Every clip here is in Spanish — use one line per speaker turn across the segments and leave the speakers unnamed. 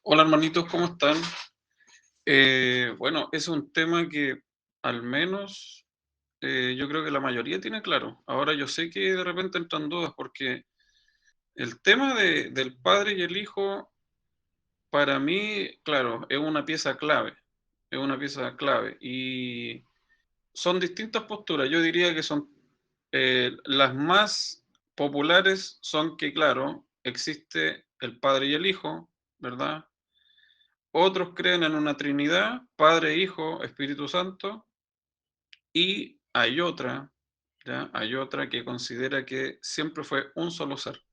Hola hermanitos, ¿cómo están? Bueno, es un tema que al menos yo creo que la mayoría tiene claro. Ahora yo sé que de repente entran dudas porque el tema del padre y el hijo, para mí, claro, es una pieza clave, es una pieza clave. Y son distintas posturas. Yo diría que son las más populares son que, claro, existe el padre y el hijo, ¿verdad? Otros creen en una Trinidad, Padre, Hijo, Espíritu Santo, y hay otra, ¿ya? Hay otra que considera que siempre fue un solo ser.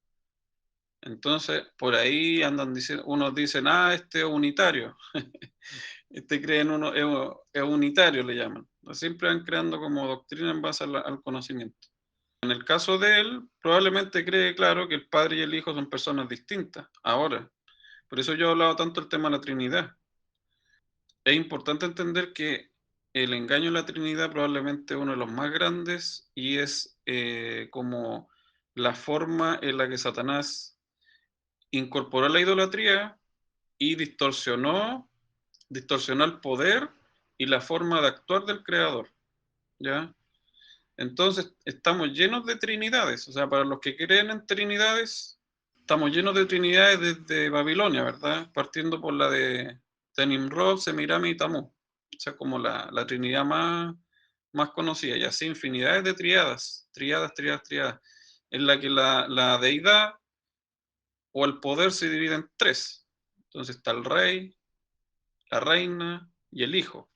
Entonces, por ahí andan diciendo, unos dicen, este es unitario, este cree en uno, es unitario, le llaman. Siempre van creando como doctrina en base al conocimiento. En el caso de él, probablemente cree, claro, que el Padre y el Hijo son personas distintas. Ahora, por eso yo he hablado tanto del tema de la Trinidad. Es importante entender que el engaño en la Trinidad probablemente es uno de los más grandes y es como la forma en la que Satanás incorporó la idolatría y distorsionó el poder y la forma de actuar del Creador, ¿ya? Entonces, estamos llenos de trinidades, o sea, para los que creen en trinidades, estamos llenos de trinidades desde Babilonia, ¿verdad? Partiendo por la de Nimrod, Semirami y Tamuz. O sea, como la trinidad más conocida, y así infinidades de triadas, en la que la deidad o el poder se divide en tres. Entonces está el rey, la reina y el hijo,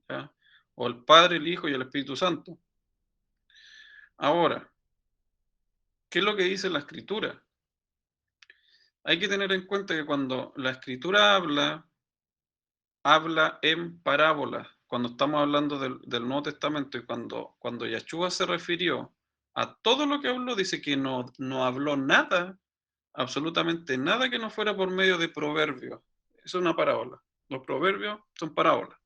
¿ya? O el Padre, el Hijo y el Espíritu Santo. Ahora, ¿qué es lo que dice la Escritura? Hay que tener en cuenta que cuando la Escritura habla en parábolas. Cuando estamos hablando del Nuevo Testamento y cuando Yeshua se refirió a todo lo que habló, dice que no habló nada, absolutamente nada que no fuera por medio de proverbios. Es una parábola. Los proverbios son parábolas.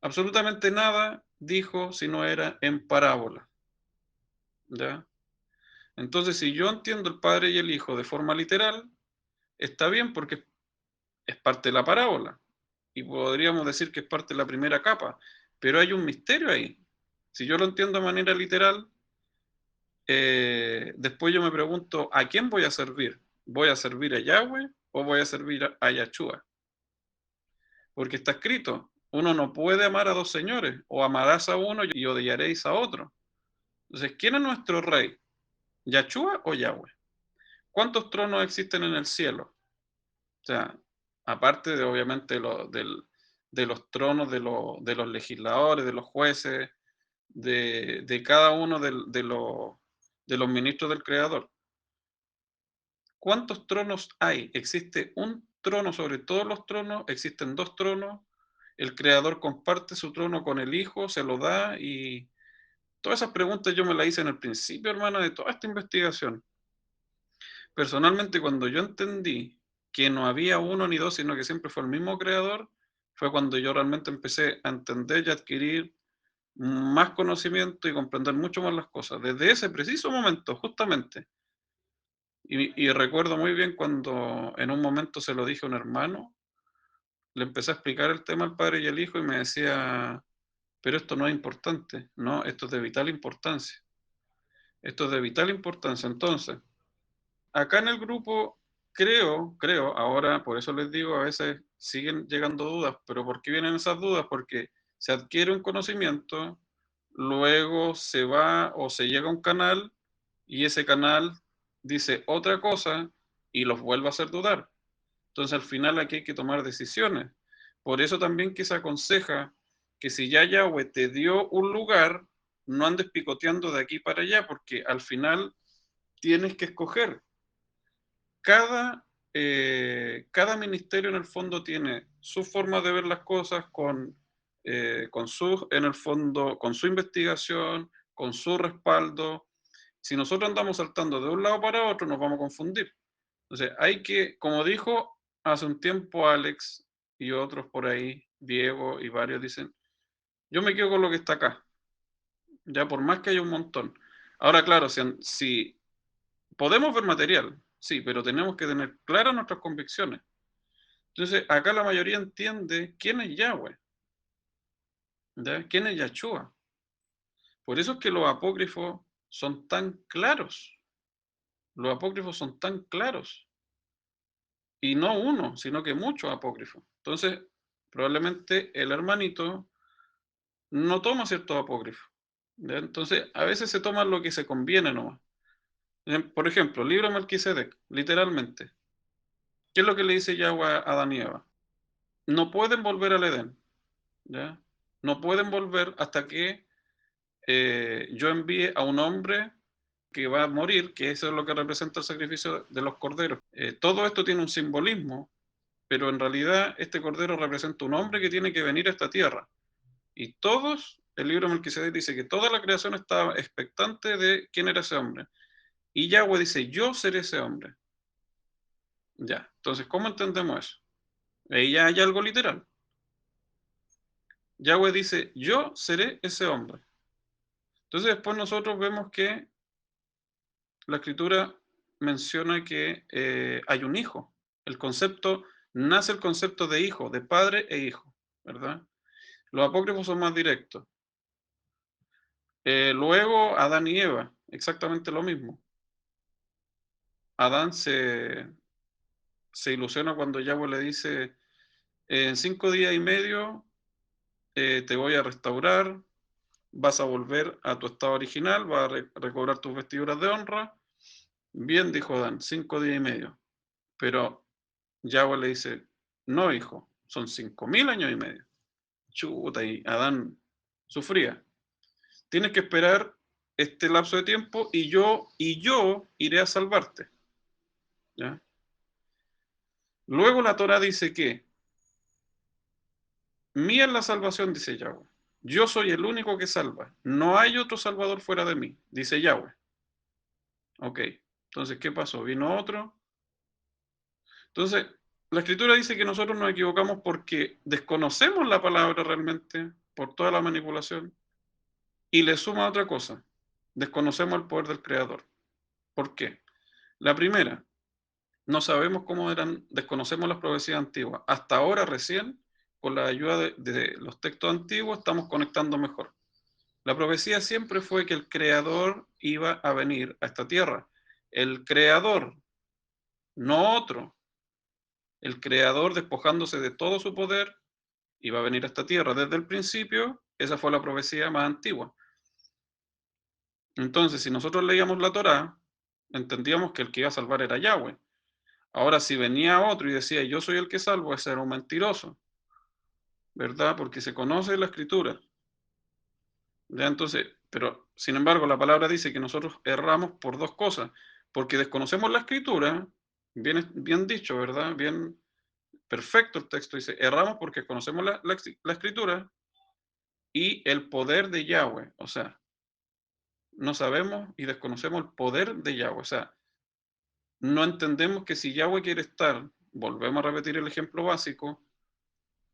Absolutamente nada dijo si no era en parábola. ¿Ya? Entonces, si yo entiendo el Padre y el Hijo de forma literal, está bien porque es parte de la parábola. Y podríamos decir que es parte de la primera capa, pero hay un misterio ahí. Si yo lo entiendo de manera literal, después yo me pregunto, ¿a quién voy a servir? ¿Voy a servir a Yahweh o voy a servir a Yahshua? Porque está escrito, uno no puede amar a dos señores, o amarás a uno y odiaréis a otro. Entonces, ¿quién es nuestro rey? ¿Yahshua o Yahweh? ¿Cuántos tronos existen en el cielo? O sea, aparte de obviamente de los tronos de los legisladores, de los jueces, de cada uno de los ministros del Creador. ¿Cuántos tronos hay? ¿Existe un trono sobre todos los tronos? ¿Existen dos tronos? ¿El Creador comparte su trono con el Hijo? ¿Se lo da? Y todas esas preguntas yo me las hice en el principio, hermano, de toda esta investigación. Personalmente, cuando yo entendí que no había uno ni dos, sino que siempre fue el mismo creador, fue cuando yo realmente empecé a entender y adquirir más conocimiento y comprender mucho más las cosas. Desde ese preciso momento, justamente. Y recuerdo muy bien cuando en un momento se lo dije a un hermano, le empecé a explicar el tema al padre y al hijo y me decía, pero esto no es importante, no, esto es de vital importancia. Esto es de vital importancia. Entonces, acá en el grupo creo, ahora por eso les digo, a veces siguen llegando dudas, pero ¿por qué vienen esas dudas? Porque se adquiere un conocimiento, luego se va o se llega a un canal y ese canal dice otra cosa y los vuelve a hacer dudar. Entonces al final aquí hay que tomar decisiones. Por eso también que se aconseja que si ya Yahweh te dio un lugar, no andes picoteando de aquí para allá, porque al final tienes que escoger cada, cada ministerio en el fondo tiene su forma de ver las cosas con su, en el fondo, con su investigación, con su respaldo. Si nosotros andamos saltando de un lado para otro, nos vamos a confundir. Entonces, hay que, como dijo hace un tiempo Alex y otros por ahí, Diego y varios dicen, yo me quedo con lo que está acá, ya por más que haya un montón. Ahora, claro, si podemos ver material, sí, pero tenemos que tener claras nuestras convicciones. Entonces, acá la mayoría entiende quién es Yahweh, ¿ya? ¿Quién es Yahshua? Por eso es que los apócrifos son tan claros. Los apócrifos son tan claros. Y no uno, sino que muchos apócrifos. Entonces, probablemente el hermanito no toma ciertos apócrifos. ¿Ya? Entonces, a veces se toma lo que se conviene nomás. Por ejemplo, el libro de Melquisedec, literalmente. ¿Qué es lo que le dice Yahweh a Adán y Eva? No pueden volver al Edén, ¿ya? No pueden volver hasta que yo envíe a un hombre que va a morir, que eso es lo que representa el sacrificio de los corderos. Todo esto tiene un simbolismo, pero en realidad este cordero representa un hombre que tiene que venir a esta tierra. Y todos, el libro de Melquisedec dice que toda la creación estaba expectante de quién era ese hombre. Y Yahweh dice, yo seré ese hombre. Ya, entonces, ¿cómo entendemos eso? Ahí ya hay algo literal. Yahweh dice, yo seré ese hombre. Entonces después nosotros vemos que la escritura menciona que hay un hijo. El concepto, nace el concepto de hijo, de padre e hijo, ¿verdad? Los apócrifos son más directos. Luego Adán y Eva, exactamente lo mismo. Adán se ilusiona cuando Yahweh le dice, en 5 días y medio te voy a restaurar, vas a volver a tu estado original, vas a recobrar tus vestiduras de honra. Bien, dijo Adán, 5 días y medio. Pero Yahweh le dice, no, hijo, son 5000 años y medio. Chuta, y Adán sufría. Tienes que esperar este lapso de tiempo y yo iré a salvarte. ¿Ya? Luego la Torah dice que mía es la salvación, dice Yahweh. Yo soy el único que salva. No hay otro salvador fuera de mí, dice Yahweh. Ok, entonces, ¿qué pasó? ¿Vino otro? Entonces, la escritura dice que nosotros nos equivocamos porque desconocemos la palabra realmente por toda la manipulación y le suma otra cosa. Desconocemos el poder del Creador. ¿Por qué? La primera, no sabemos cómo eran, desconocemos las profecías antiguas. Hasta ahora recién, con la ayuda de los textos antiguos, estamos conectando mejor. La profecía siempre fue que el Creador iba a venir a esta tierra. El Creador, no otro. El Creador, despojándose de todo su poder, iba a venir a esta tierra. Desde el principio, esa fue la profecía más antigua. Entonces, si nosotros leíamos la Torá, entendíamos que el que iba a salvar era Yahweh. Ahora, si venía otro y decía, yo soy el que salvo, ese era un mentiroso, ¿verdad? Porque se conoce la escritura. ¿Ya? Entonces, pero sin embargo, la palabra dice que nosotros erramos por dos cosas, porque desconocemos la escritura, bien, bien dicho, ¿verdad? Bien perfecto el texto, dice, erramos porque conocemos la escritura y el poder de Yahweh, o sea, no sabemos y desconocemos el poder de Yahweh, o sea, no entendemos que si Yahweh quiere estar, volvemos a repetir el ejemplo básico,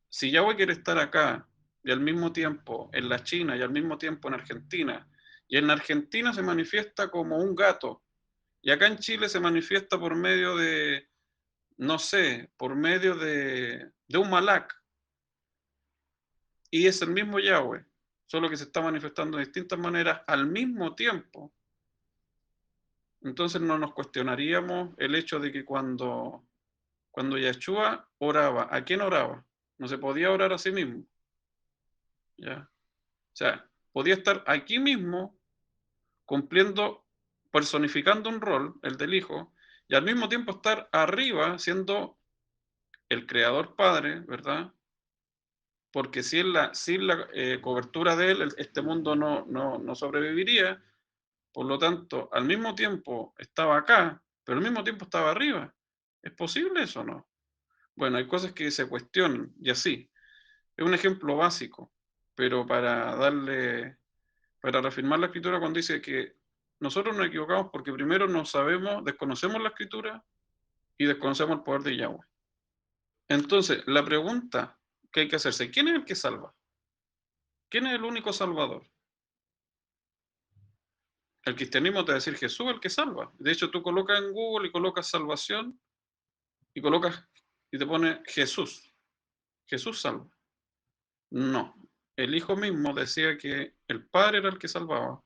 si Yahweh quiere estar acá y al mismo tiempo en la China y al mismo tiempo en Argentina, y en Argentina se manifiesta como un gato, y acá en Chile se manifiesta por medio de, no sé, por medio de un malak, y es el mismo Yahweh, solo que se está manifestando de distintas maneras al mismo tiempo. Entonces no nos cuestionaríamos el hecho de que cuando Yahshua oraba, ¿a quién oraba? No se podía orar a sí mismo, ¿ya? O sea, podía estar aquí mismo cumpliendo, personificando un rol, el del Hijo, y al mismo tiempo estar arriba siendo el Creador Padre, ¿verdad? Porque sin la cobertura de él, este mundo no sobreviviría. Por lo tanto, al mismo tiempo estaba acá, pero al mismo tiempo estaba arriba. ¿Es posible eso o no? Bueno, hay cosas que se cuestionan y así. Es un ejemplo básico, pero para reafirmar la escritura cuando dice que nosotros nos equivocamos porque primero no sabemos, desconocemos la escritura y desconocemos el poder de Yahweh. Entonces, la pregunta que hay que hacerse, ¿quién es el que salva? ¿Quién es el único salvador? El cristianismo te va a decir Jesús es el que salva. De hecho, tú colocas en Google y colocas salvación y colocas y te pone Jesús. Jesús salva. No. El Hijo mismo decía que el Padre era el que salvaba,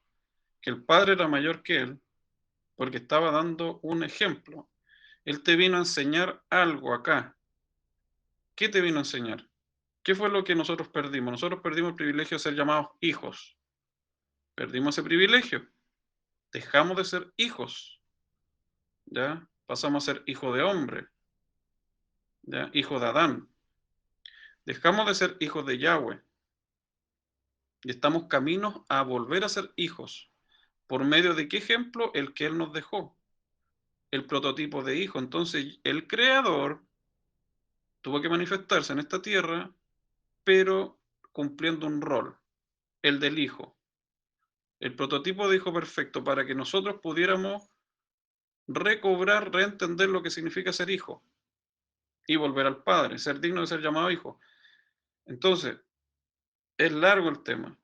que el Padre era mayor que él, porque estaba dando un ejemplo. Él te vino a enseñar algo acá. ¿Qué te vino a enseñar? ¿Qué fue lo que nosotros perdimos? Nosotros perdimos el privilegio de ser llamados hijos. Perdimos ese privilegio. Dejamos de ser hijos. ¿Ya? Pasamos a ser hijo de hombre. ¿Ya? Hijo de Adán. Dejamos de ser hijos de Yahweh. Y estamos caminos a volver a ser hijos. ¿Por medio de qué ejemplo? El que Él nos dejó. El prototipo de hijo. Entonces, el Creador tuvo que manifestarse en esta tierra, pero cumpliendo un rol, el del hijo. El prototipo de hijo perfecto para que nosotros pudiéramos recobrar, reentender lo que significa ser hijo y volver al Padre, ser digno de ser llamado hijo. Entonces, es largo el tema,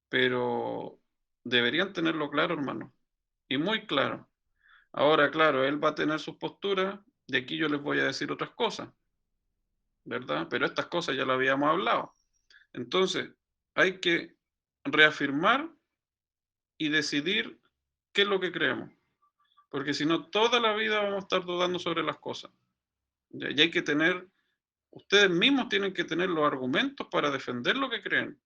pero deberían tenerlo claro, hermano, y muy claro. Ahora, claro, él va a tener sus posturas, de aquí yo les voy a decir otras cosas, ¿verdad? Pero estas cosas ya lo habíamos hablado. Entonces, hay que reafirmar y decidir qué es lo que creemos, porque si no, toda la vida vamos a estar dudando sobre las cosas. Y hay que tener, ustedes mismos tienen que tener los argumentos para defender lo que creen,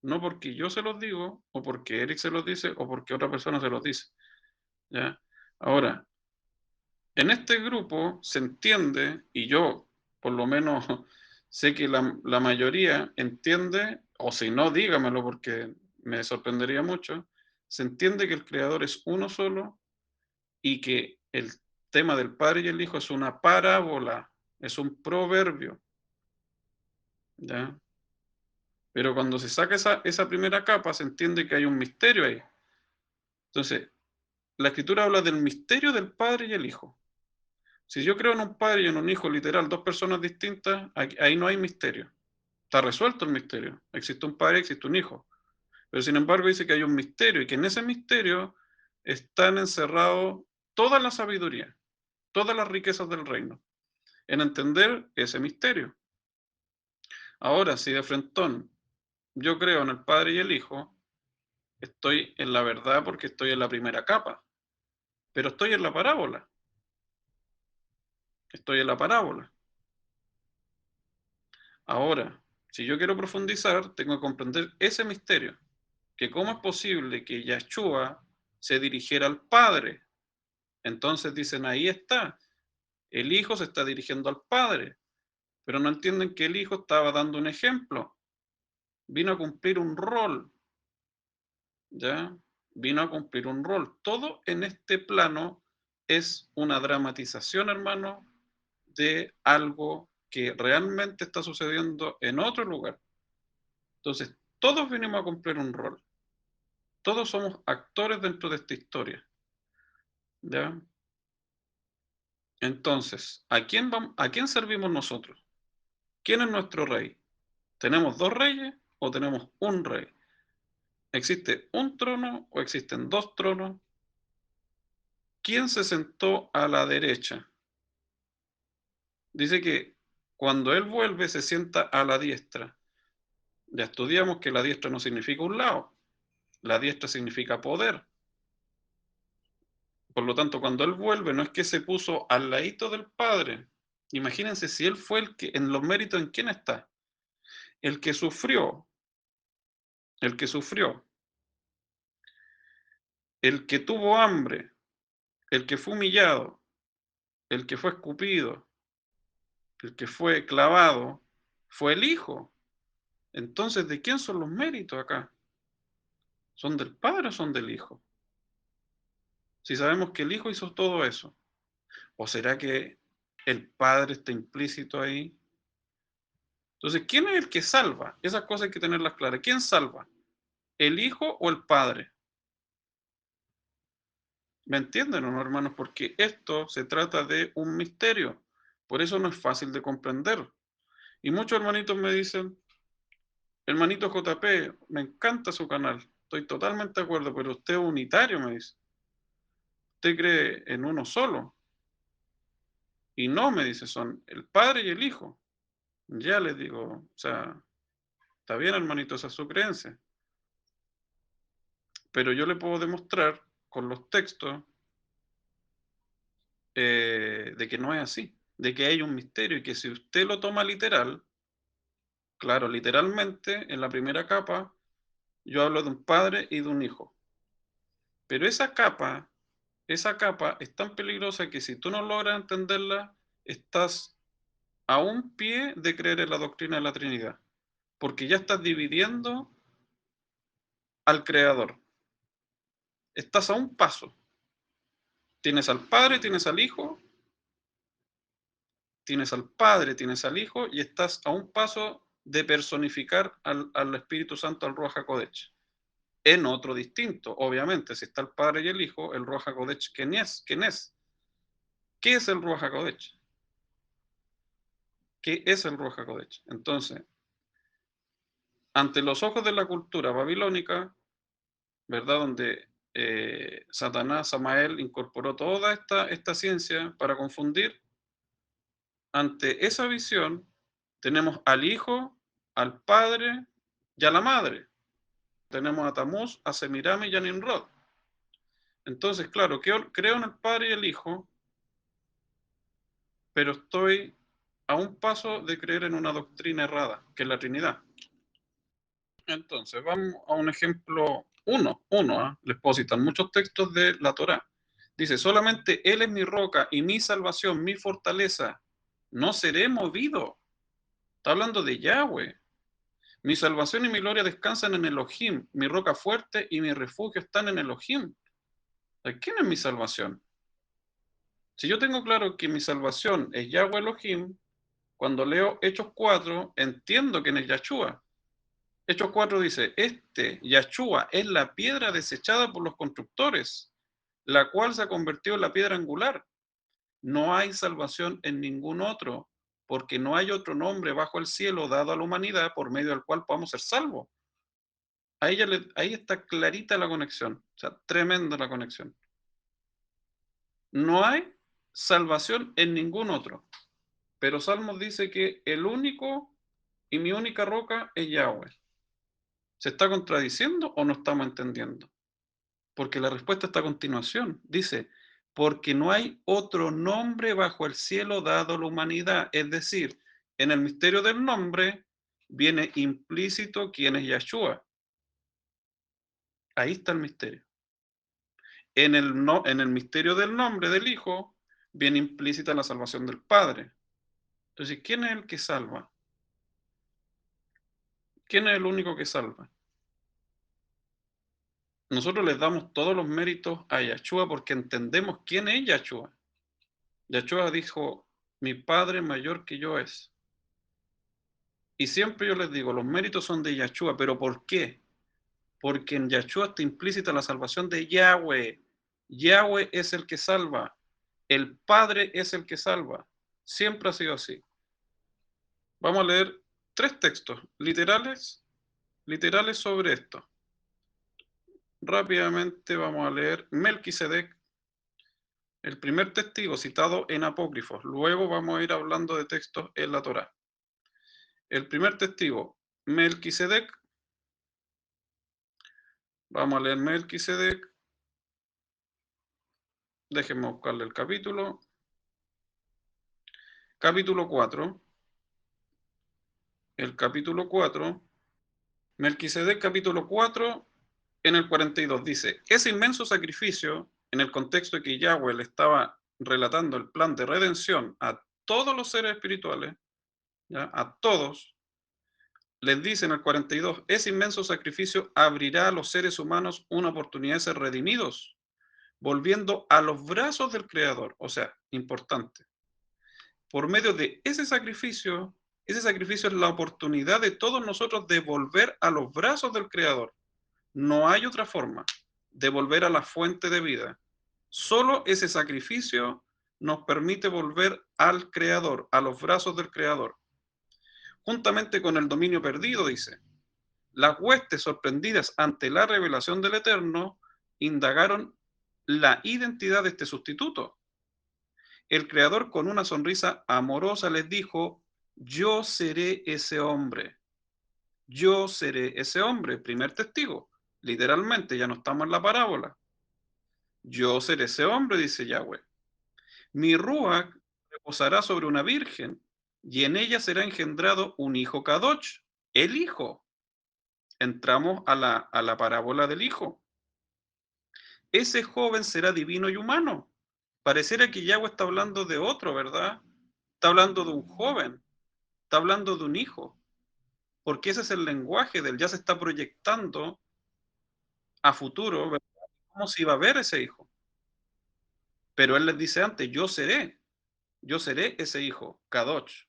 no porque yo se los digo, o porque Eric se los dice, o porque otra persona se los dice. ¿Ya? Ahora, en este grupo se entiende, y yo por lo menos sé que la mayoría entiende, o si no, dígamelo porque me sorprendería mucho, se entiende que el creador es uno solo y que el tema del Padre y el Hijo es una parábola, es un proverbio, ¿ya? Pero cuando se saca esa primera capa, se entiende que hay un misterio ahí. Entonces, la Escritura habla del misterio del Padre y el Hijo. Si yo creo en un Padre y en un Hijo, literal, dos personas distintas, ahí no hay misterio. Está resuelto el misterio. Existe un Padre, existe un Hijo. Pero sin embargo dice que hay un misterio y que en ese misterio están encerrados toda la sabiduría, todas las riquezas del reino, en entender ese misterio. Ahora, si de frentón yo creo en el Padre y el Hijo, estoy en la verdad porque estoy en la primera capa, pero estoy en la parábola. Estoy en la parábola. Ahora, si yo quiero profundizar, tengo que comprender ese misterio, que cómo es posible que Yahshua se dirigiera al Padre. Entonces dicen, ahí está, el Hijo se está dirigiendo al Padre, pero no entienden que el Hijo estaba dando un ejemplo, vino a cumplir un rol, ¿ya? Vino a cumplir un rol. Todo en este plano es una dramatización, hermano, de algo que realmente está sucediendo en otro lugar. Entonces, todos venimos a cumplir un rol. Todos somos actores dentro de esta historia, ¿ya? Entonces, ¿a quién servimos nosotros? ¿Quién es nuestro rey? ¿Tenemos dos reyes o tenemos un rey? ¿Existe un trono o existen dos tronos? ¿Quién se sentó a la derecha? Dice que cuando él vuelve se sienta a la diestra. Ya estudiamos que la diestra no significa un lado, la diestra significa poder. Por lo tanto, cuando él vuelve, no es que se puso al ladito del Padre. Imagínense si él fue el que, en los méritos, ¿en quién está? El que sufrió, el que sufrió, el que tuvo hambre, el que fue humillado, el que fue escupido, el que fue clavado, fue el Hijo. Entonces, ¿de quién son los méritos acá? ¿Son del Padre o son del Hijo? Si sabemos que el Hijo hizo todo eso, ¿o será que el Padre está implícito ahí? Entonces, ¿quién es el que salva? Esas cosas hay que tenerlas claras. ¿Quién salva? ¿El Hijo o el Padre? ¿Me entienden o no, hermanos? Porque esto se trata de un misterio. Por eso no es fácil de comprender. Y muchos hermanitos me dicen, hermanito JP, me encanta su canal. Estoy totalmente de acuerdo, pero usted es unitario, me dice. Usted cree en uno solo. Y no, me dice, son el Padre y el Hijo. Ya les digo, o sea, está bien, hermanito, esa es su creencia. Pero yo le puedo demostrar con los textos de que no es así, de que hay un misterio y que si usted lo toma literal, claro, literalmente, en la primera capa, yo hablo de un padre y de un hijo. Pero esa capa es tan peligrosa que si tú no logras entenderla, estás a un pie de creer en la doctrina de la Trinidad, porque ya estás dividiendo al Creador. Estás a un paso. Tienes al Padre, tienes al Hijo, tienes al Padre, tienes al Hijo, y estás a un paso de personificar al Espíritu Santo, al Ruach HaKodesh. En otro distinto, obviamente, si está el Padre y el Hijo, el Ruach HaKodesh, ¿quién es? ¿Quién es? ¿Qué es el Ruach HaKodesh? ¿Qué es el Ruach HaKodesh? Entonces, ante los ojos de la cultura babilónica, ¿verdad? Donde Satanás, Samael, incorporó toda esta ciencia para confundir, ante esa visión tenemos al Hijo, al Padre y a la Madre. Tenemos a Tamuz, a Semirame y a Nimrod. Entonces, claro, creo en el Padre y el Hijo, pero estoy a un paso de creer en una doctrina errada, que es la Trinidad. Entonces, vamos a un ejemplo, uno, les puedo citar muchos textos de la Torá. Dice, solamente Él es mi roca y mi salvación, mi fortaleza, no seré movido. Está hablando de Yahweh. Mi salvación y mi gloria descansan en Elohim, mi roca fuerte y mi refugio están en Elohim. ¿Quién es mi salvación? Si yo tengo claro que mi salvación es Yahweh Elohim, cuando leo Hechos 4, entiendo quién es Yahshua. Hechos 4 dice, Yahshua, es la piedra desechada por los constructores, la cual se ha convertido en la piedra angular. No hay salvación en ningún otro, porque no hay otro nombre bajo el cielo dado a la humanidad por medio del cual podamos ser salvos. Ahí está clarita la conexión, o sea, tremenda la conexión. No hay salvación en ningún otro, pero Salmos dice que el único y mi única roca es Yahweh. ¿Se está contradiciendo o no estamos entendiendo? Porque la respuesta está a continuación. Dice, porque no hay otro nombre bajo el cielo dado a la humanidad. Es decir, en el misterio del nombre viene implícito quién es Yahshua. Ahí está el misterio. En el misterio del nombre del Hijo viene implícita la salvación del Padre. Entonces, ¿quién es el que salva? ¿Quién es el único que salva? Nosotros les damos todos los méritos a Yahshua porque entendemos quién es Yahshua. Yahshua dijo, mi Padre mayor que yo es. Y siempre yo les digo, los méritos son de Yahshua, pero ¿por qué? Porque en Yahshua está implícita la salvación de Yahweh. Yahweh es el que salva. El Padre es el que salva. Siempre ha sido así. Vamos a leer 3 textos literales sobre esto. Rápidamente vamos a leer Melquisedec, el primer testigo citado en Apócrifos. Luego vamos a ir hablando de textos en la Torá. El primer testigo, Melquisedec. Vamos a leer Melquisedec. Déjenme buscarle el capítulo. Capítulo 4. El capítulo 4. Melquisedec, capítulo 4, en el 42. Dice, ese inmenso sacrificio, en el contexto de que Yahweh le estaba relatando el plan de redención a todos los seres espirituales, ¿ya? A todos, les dice en el 42, ese inmenso sacrificio abrirá a los seres humanos una oportunidad de ser redimidos, volviendo a los brazos del Creador. O sea, importante. Por medio de ese sacrificio es la oportunidad de todos nosotros de volver a los brazos del Creador. No hay otra forma de volver a la fuente de vida. Solo ese sacrificio nos permite volver al Creador, a los brazos del Creador. Juntamente con el dominio perdido, dice, las huestes sorprendidas ante la revelación del Eterno indagaron la identidad de este sustituto el Creador con una sonrisa amorosa les dijo, yo seré ese hombre, yo seré ese hombre, primer testigo, literalmente, ya no estamos en la parábola. Yo seré ese hombre, dice Yahweh. Mi Ruach reposará sobre una virgen, y en ella será engendrado un hijo Kadosh, el hijo. Entramos a la parábola del hijo. Ese joven será divino y humano. Pareciera que Yahweh está hablando de otro, ¿verdad? Está hablando de un joven, está hablando de un hijo, porque ese es el lenguaje del ya se está proyectando a futuro, ¿verdad? ¿Cómo se iba a ver ese hijo? Pero él les dice antes, yo seré ese hijo, Kadosh.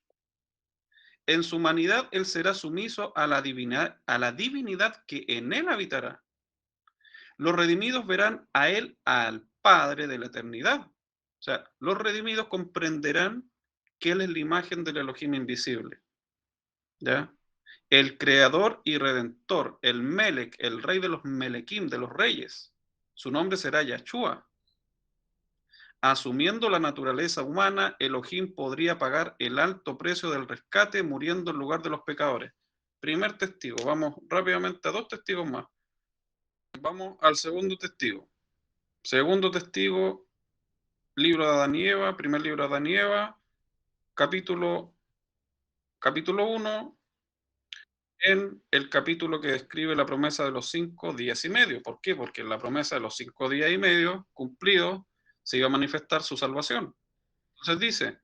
En su humanidad él será sumiso a la divinidad que en él habitará. Los redimidos verán a él, al Padre de la eternidad. O sea, los redimidos comprenderán que él es la imagen del Elohim invisible. ¿Ya? El creador y redentor, el Melech, el rey de los Melekim, de los reyes. Su nombre será Yahshua. Asumiendo la naturaleza humana, Elohim podría pagar el alto precio del rescate muriendo en lugar de los pecadores. Primer testigo, vamos rápidamente a dos testigos más. Vamos al segundo testigo. Segundo testigo, libro de Adán y Eva, primer libro de Adán y Eva, capítulo 1, en el capítulo que describe la promesa de los 5 días y medio. ¿Por qué? Porque en la promesa de los 5 días y medio cumplidos se iba a manifestar su salvación. Entonces dice,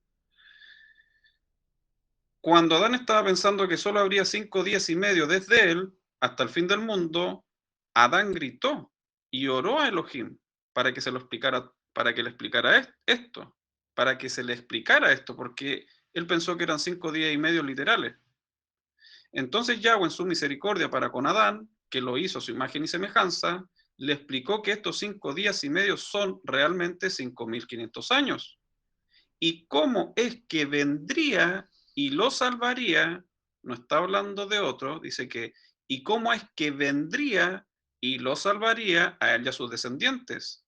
cuando Adán estaba pensando que solo habría 5 días y medio desde él hasta el fin del mundo, Adán gritó y oró a Elohim para que se lo explicara, para que le explicara esto, para que se le explicara esto, porque él pensó que eran 5 días y medio literales. Entonces Yahweh, en su misericordia para con Adán, que lo hizo a su imagen y semejanza, le explicó que estos 5 días y medio son realmente 5.500 años. Y cómo es que vendría y lo salvaría, no está hablando de otro, dice que, y cómo es que vendría y lo salvaría a él y a sus descendientes.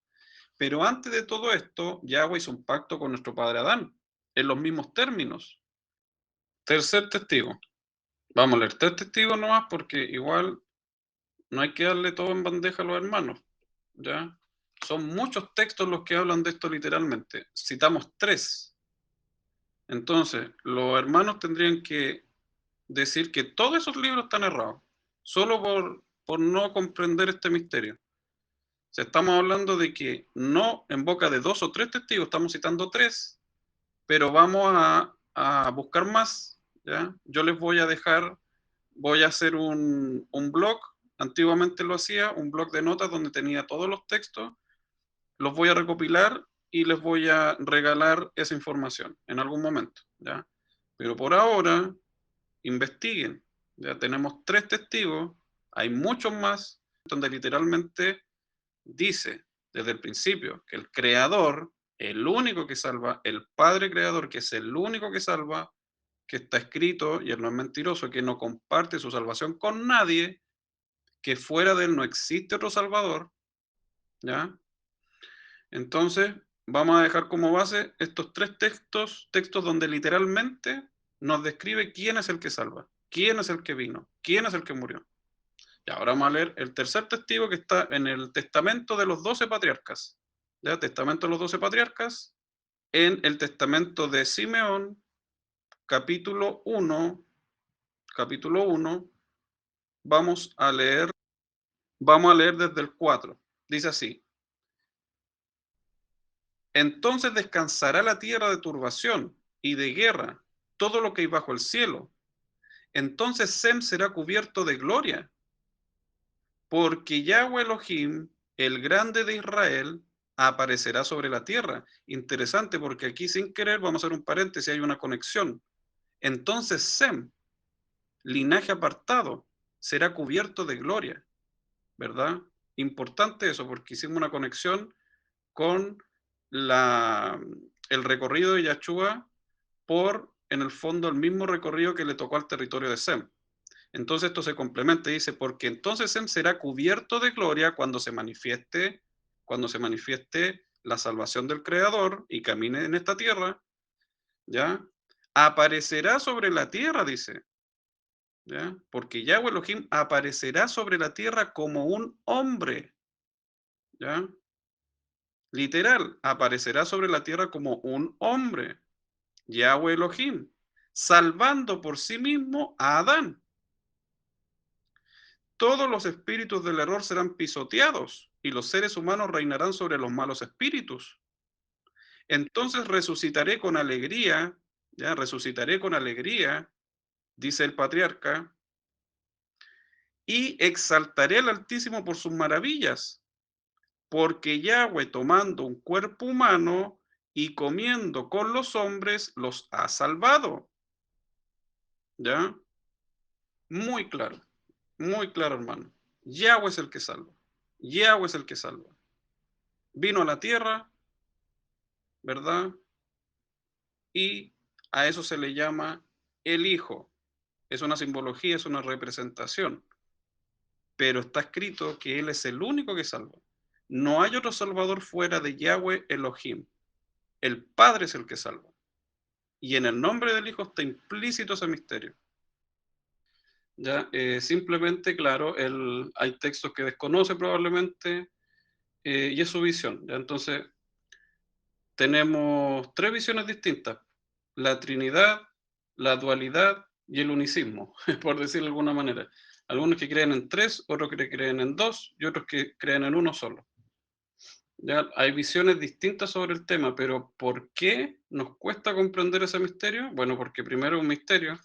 Pero antes de todo esto, Yahweh hizo un pacto con nuestro padre Adán, en los mismos términos. Tercer testigo. Vamos a leer tres testigos nomás porque igual no hay que darle todo en bandeja a los hermanos, ¿ya? Son muchos textos los que hablan de esto literalmente. Citamos tres. Entonces, los hermanos tendrían que decir que todos esos libros están errados, solo por no comprender este misterio. O sea, estamos hablando de que no en boca de dos o tres testigos, estamos citando tres, pero vamos a buscar más, ¿ya? Yo les voy a dejar, voy a hacer un blog, antiguamente lo hacía, un blog de notas donde tenía todos los textos, los voy a recopilar y les voy a regalar esa información en algún momento, ¿ya? Pero por ahora, investiguen. Ya tenemos tres testigos, hay muchos más, donde literalmente dice desde el principio que el creador, el único que salva, el Padre Creador, que es el único que salva, que está escrito, y él no es mentiroso, que no comparte su salvación con nadie, que fuera de él no existe otro salvador, ¿ya? Entonces, vamos a dejar como base estos tres textos donde literalmente nos describe quién es el que salva, quién es el que vino, quién es el que murió. Y ahora vamos a leer el tercer testigo que está en el testamento de los 12 patriarcas. ¿Ya? Testamento de los 12 patriarcas, en el testamento de Simeón, capítulo 1, vamos a leer, desde el 4. Dice así: Entonces descansará la tierra de turbación y de guerra, todo lo que hay bajo el cielo. Entonces Sem será cubierto de gloria, porque Yahweh Elohim, el grande de Israel, aparecerá sobre la tierra. Interesante, porque aquí sin querer, vamos a hacer un paréntesis, hay una conexión. Entonces Sem, linaje apartado, será cubierto de gloria, ¿verdad? Importante eso, porque hicimos una conexión con el recorrido de Yahshua por, en el fondo, el mismo recorrido que le tocó al territorio de Sem. Entonces esto se complementa y dice, porque entonces Sem será cubierto de gloria cuando se manifieste la salvación del Creador y camine en esta tierra, ¿ya? Aparecerá sobre la tierra, dice, ¿ya? Porque Yahweh Elohim aparecerá sobre la tierra como un hombre, ¿ya? Literal, aparecerá sobre la tierra como un hombre, Yahweh Elohim, salvando por sí mismo a Adán. Todos los espíritus del error serán pisoteados y los seres humanos reinarán sobre los malos espíritus. Entonces resucitaré con alegría, ya resucitaré con alegría, dice el patriarca, y exaltaré al Altísimo por sus maravillas, porque Yahweh tomando un cuerpo humano y comiendo con los hombres los ha salvado. ¿Ya? Muy claro, hermano. Yahweh es el que salva. Yahweh es el que salva. Vino a la tierra, ¿verdad? Y a eso se le llama el Hijo. Es una simbología, es una representación. Pero está escrito que Él es el único que salva. No hay otro salvador fuera de Yahweh Elohim. El Padre es el que salva. Y en el nombre del Hijo está implícito ese misterio. ¿Ya? Simplemente, claro, hay textos que desconoce probablemente y es su visión. ¿Ya? Entonces, tenemos tres visiones distintas: la Trinidad, la dualidad y el unicismo, por decirlo de alguna manera. Algunos que creen en tres, otros que creen en dos y otros que creen en uno solo. Ya hay visiones distintas sobre el tema, pero ¿por qué nos cuesta comprender ese misterio? Bueno, porque primero es un misterio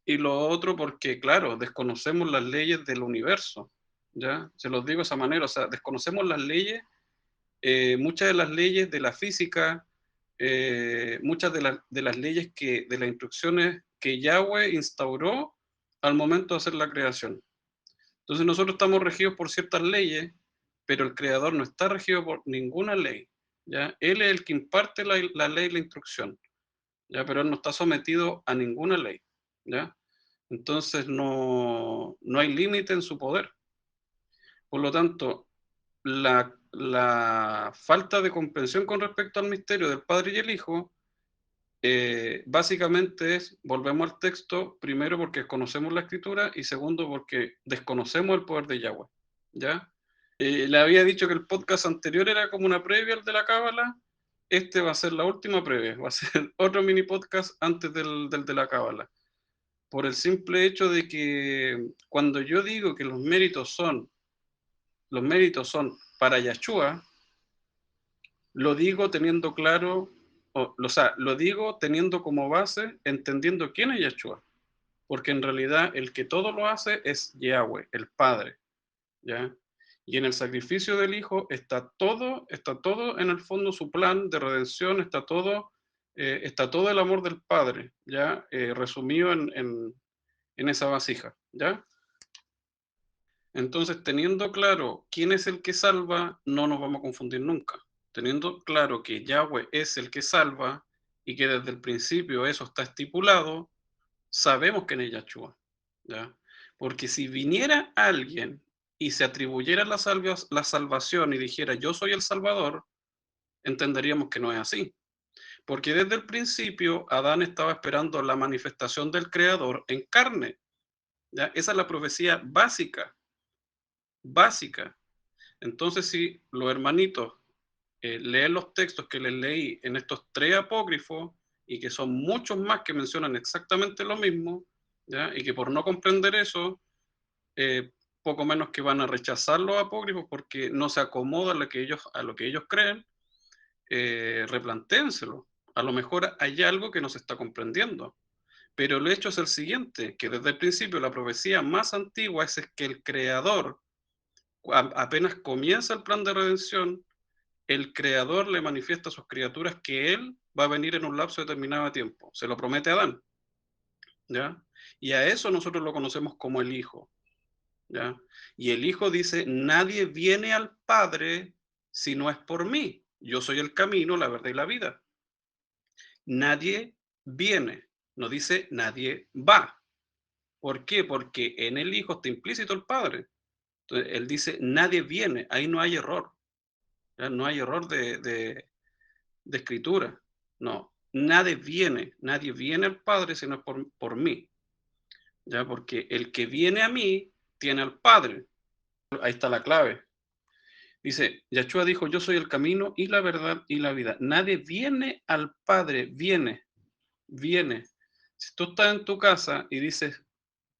y lo otro porque, claro, desconocemos las leyes del universo, ¿ya? Se los digo de esa manera, o sea, desconocemos las leyes, muchas de las leyes de la física, muchas de las leyes de las instrucciones que Yahweh instauró al momento de hacer la creación. Entonces nosotros estamos regidos por ciertas leyes, pero el creador no está regido por ninguna ley, ¿ya? Él es el que imparte la ley, la instrucción, ¿ya? Pero él no está sometido a ninguna ley, ¿ya? Entonces no hay límite en su poder. Por lo tanto, la falta de comprensión con respecto al misterio del Padre y el Hijo, básicamente volvemos al texto, primero porque desconocemos la escritura y segundo porque desconocemos el poder de Yahweh, ¿ya? Le había dicho que el podcast anterior era como una previa al de la Cábala. Este va a ser la última previa, va a ser otro mini podcast antes del de la Cábala. Por el simple hecho de que cuando yo digo que los méritos son para Yahshua, lo digo teniendo claro, o sea, lo digo teniendo como base, entendiendo quién es Yahshua, porque en realidad el que todo lo hace es Yahweh, el Padre, ¿ya? Y en el sacrificio del Hijo está todo en el fondo su plan de redención, está todo el amor del Padre, ¿ya? Resumido en esa vasija, ¿ya? Entonces, teniendo claro quién es el que salva, no nos vamos a confundir nunca. Teniendo claro que Yahweh es el que salva y que desde el principio eso está estipulado, sabemos que es Yahshua, ¿ya? Porque si viniera alguien y se atribuyera la salvación y dijera yo soy el Salvador, entenderíamos que no es así. Porque desde el principio Adán estaba esperando la manifestación del Creador en carne, ¿ya? Esa es la profecía básica, básica. Entonces, si los hermanitos leen los textos que les leí en estos tres apócrifos, y que son muchos más que mencionan exactamente lo mismo, ¿ya? Y que por no comprender eso, poco menos que van a rechazar los apócrifos porque no se acomoda a lo que ellos creen, replantéenselo. A lo mejor hay algo que no se está comprendiendo. Pero el hecho es el siguiente, que desde el principio la profecía más antigua es que el Creador, apenas comienza el plan de redención, el Creador le manifiesta a sus criaturas que Él va a venir en un lapso determinado de tiempo. Se lo promete a Adán, ¿ya? Y a eso nosotros lo conocemos como el Hijo, ¿ya? Y el Hijo dice, nadie viene al Padre si no es por mí. Yo soy el camino, la verdad y la vida. Nadie viene, no dice nadie va. ¿Por qué? Porque en el Hijo está implícito el Padre. Entonces, Él dice, nadie viene, ahí no hay error. ¿ya? No hay error de escritura. No, nadie viene al Padre sino por mí, ¿ya? Porque el que viene a mí tiene al Padre. Ahí está la clave. Dice, Yahshua dijo, yo soy el camino y la verdad y la vida. Nadie viene al Padre, viene. Si tú estás en tu casa y dices,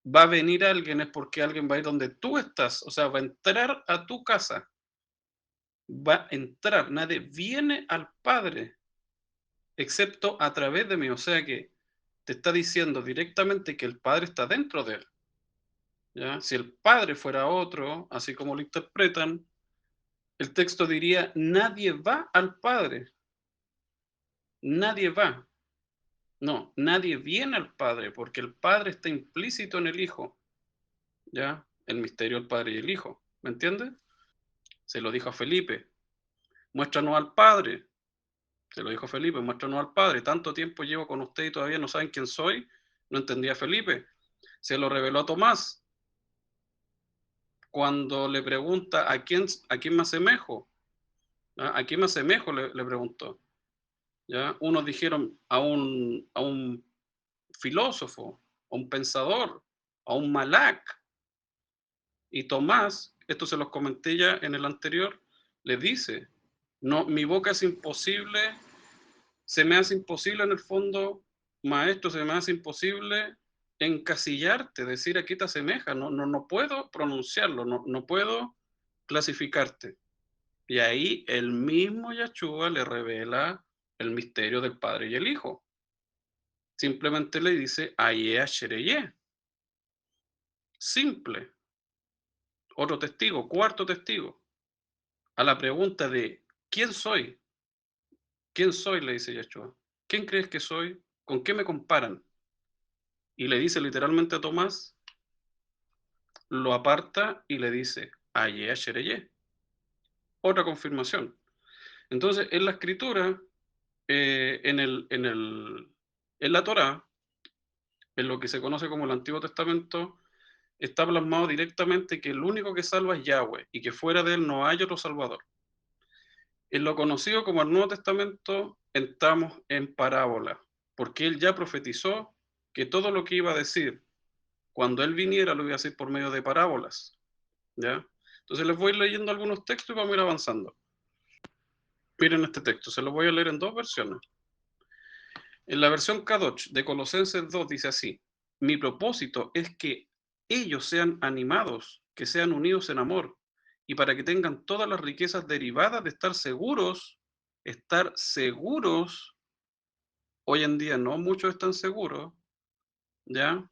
va a venir alguien, es porque alguien va a ir donde tú estás, o sea, va a entrar a tu casa, va a entrar, nadie viene al Padre, excepto a través de mí, o sea que te está diciendo directamente que el Padre está dentro de él, ¿ya? Si el Padre fuera otro, así como lo interpretan, el texto diría, nadie va al Padre, nadie va, no, nadie viene al Padre, porque el Padre está implícito en el Hijo, ¿ya? El misterio del Padre y el Hijo, ¿me entiendes? Se lo dijo a Felipe, muéstranos al Padre, se lo dijo Felipe, muéstranos al Padre, tanto tiempo llevo con usted y todavía no saben quién soy, no entendía Felipe. Se lo reveló a Tomás cuando le pregunta a quién me asemejo, ¿ya? ¿A quién me asemejo? Le preguntó. ¿Ya? Unos dijeron a un filósofo, a un pensador, a un malak. Y Tomás, esto se los comenté ya en el anterior, le dice, no, mi boca es imposible, se me hace imposible en el fondo, maestro, se me hace imposible encasillarte, decir a qué te asemeja, no puedo pronunciarlo, no puedo clasificarte. Y ahí el mismo Yahshua le revela el misterio del Padre y el Hijo. Simplemente le dice, Aye Ashereye. Simple. Otro testigo, cuarto testigo. A la pregunta de, ¿quién soy? ¿Quién soy? Le dice Yahshua. ¿Quién crees que soy? ¿Con qué me comparan? Y le dice literalmente a Tomás, lo aparta y le dice, Aye Ashereye. Otra confirmación. Entonces, en la escritura, en la Torá, en lo que se conoce como el Antiguo Testamento, está plasmado directamente que el único que salva es Yahweh y que fuera de él no hay otro salvador. En lo conocido como el Nuevo Testamento entramos en parábola, porque él ya profetizó que todo lo que iba a decir cuando él viniera lo iba a decir por medio de parábolas, ¿ya? Entonces les voy leyendo algunos textos y vamos a ir avanzando. Miren este texto, se lo voy a leer en dos versiones. En la versión Kadosh de Colosenses 2 dice así, mi propósito es que ellos sean animados, que sean unidos en amor, y para que tengan todas las riquezas derivadas de estar seguros, hoy en día no muchos están seguros, ¿ya?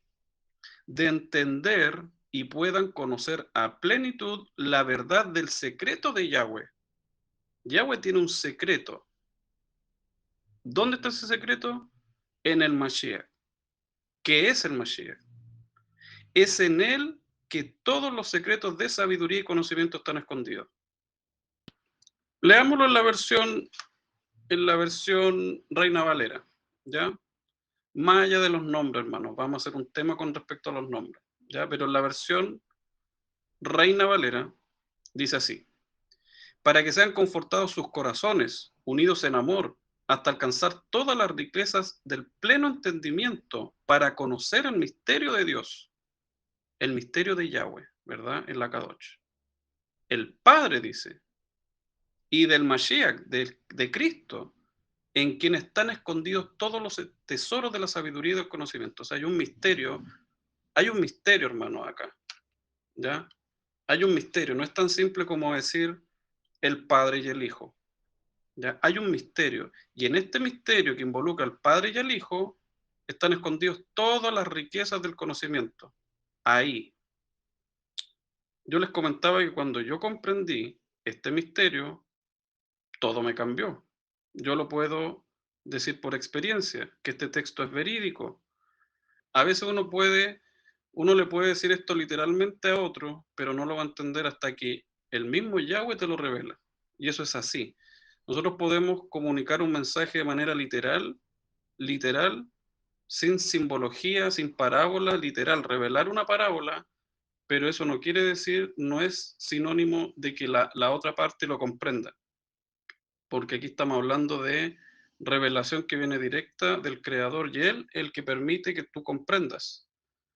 De entender y puedan conocer a plenitud la verdad del secreto de Yahweh. Yahweh tiene un secreto. ¿Dónde está ese secreto? En el Mashiach. ¿Qué es el Mashiach? Es en él que todos los secretos de sabiduría y conocimiento están escondidos. Leámoslo en la versión Reina Valera, ¿ya? Más allá de los nombres, hermanos, vamos a hacer un tema con respecto a los nombres, ¿ya? Pero en la versión Reina Valera dice así, para que sean confortados sus corazones, unidos en amor, hasta alcanzar todas las riquezas del pleno entendimiento para conocer el misterio de Dios, el misterio de Yahweh, ¿verdad? En la Kadosh. El Padre dice, y del Mashiach, de Cristo, en quien están escondidos todos los tesoros de la sabiduría y del conocimiento. O sea, hay un misterio, hermano, acá, ¿ya? Hay un misterio, no es tan simple como decir el Padre y el Hijo, ¿ya? Hay un misterio, y en este misterio que involucra al Padre y al Hijo, están escondidos todas las riquezas del conocimiento. Ahí. Yo les comentaba que cuando yo comprendí este misterio, todo me cambió. Yo lo puedo decir por experiencia, que este texto es verídico. A veces uno le puede decir esto literalmente a otro, pero no lo va a entender hasta que el mismo Yahweh te lo revela. Y eso es así. Nosotros podemos comunicar un mensaje de manera literal, sin simbología, sin parábola, literal, revelar una parábola, pero eso no quiere decir, no es sinónimo de que la otra parte lo comprenda. porque aquí estamos hablando de revelación que viene directa del Creador y Él el que permite que tú comprendas.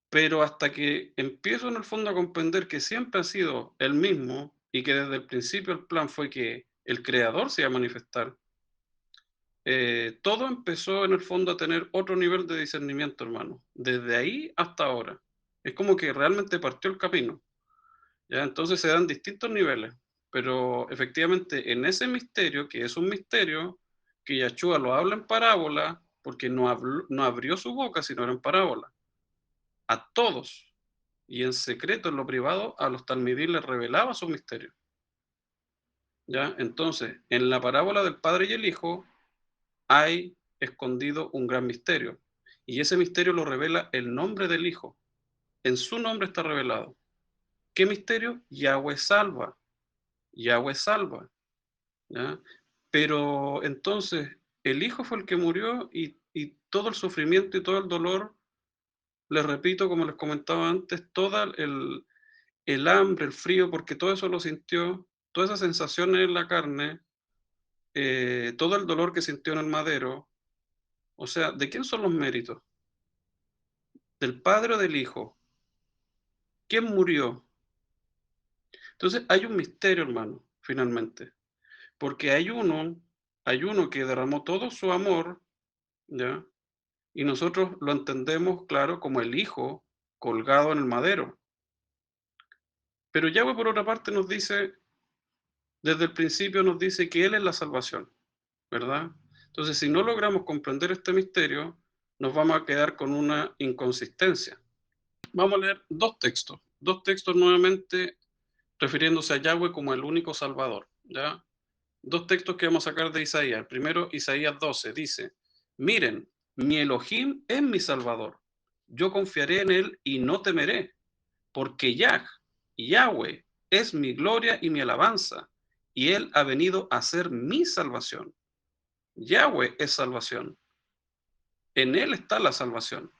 Pero hasta que empiezo en el fondo a comprender que siempre ha sido el mismo y que desde el principio el plan fue que el Creador se iba a manifestar, todo empezó en el fondo a tener otro nivel de discernimiento, hermano. Desde ahí hasta ahora. Es como que realmente partió el camino. ¿Ya? Entonces se dan distintos niveles, pero efectivamente en ese misterio, que es un misterio, que Yahshua lo habla en parábola, porque no abrió su boca, sino era en parábola, a todos, y en secreto, en lo privado, a los talmidí les revelaba su misterio. ¿Ya? Entonces, en la parábola del Padre y el Hijo hay escondido un gran misterio, y ese misterio lo revela el nombre del Hijo. En su nombre está revelado. ¿Qué misterio? Yahweh salva. Yahweh salva. ¿Ya? Pero entonces el hijo fue el que murió y todo el sufrimiento y todo el dolor, les repito, como les comentaba antes, todo el hambre, el frío, porque todo eso lo sintió, todas esas sensaciones en la carne, todo el dolor que sintió en el madero, o sea, ¿de quién son los méritos? ¿Del padre o del hijo? ¿Quién murió? Entonces hay un misterio, hermano, finalmente, porque hay uno que derramó todo su amor, ¿ya? Y nosotros lo entendemos, claro, como el hijo colgado en el madero. Pero Yahweh, por otra parte, nos dice, desde el principio nos dice que Él es la salvación, ¿verdad? Entonces, si no logramos comprender este misterio, nos vamos a quedar con una inconsistencia. Vamos a leer dos textos nuevamente refiriéndose a Yahweh como el único Salvador, ¿ya? Dos textos que vamos a sacar de Isaías. El primero, Isaías 12, dice, miren, mi Elohim es mi Salvador. Yo confiaré en él y no temeré, porque Yahweh, es mi gloria y mi alabanza, y él ha venido a ser mi salvación. Yahweh es salvación. En él está la salvación.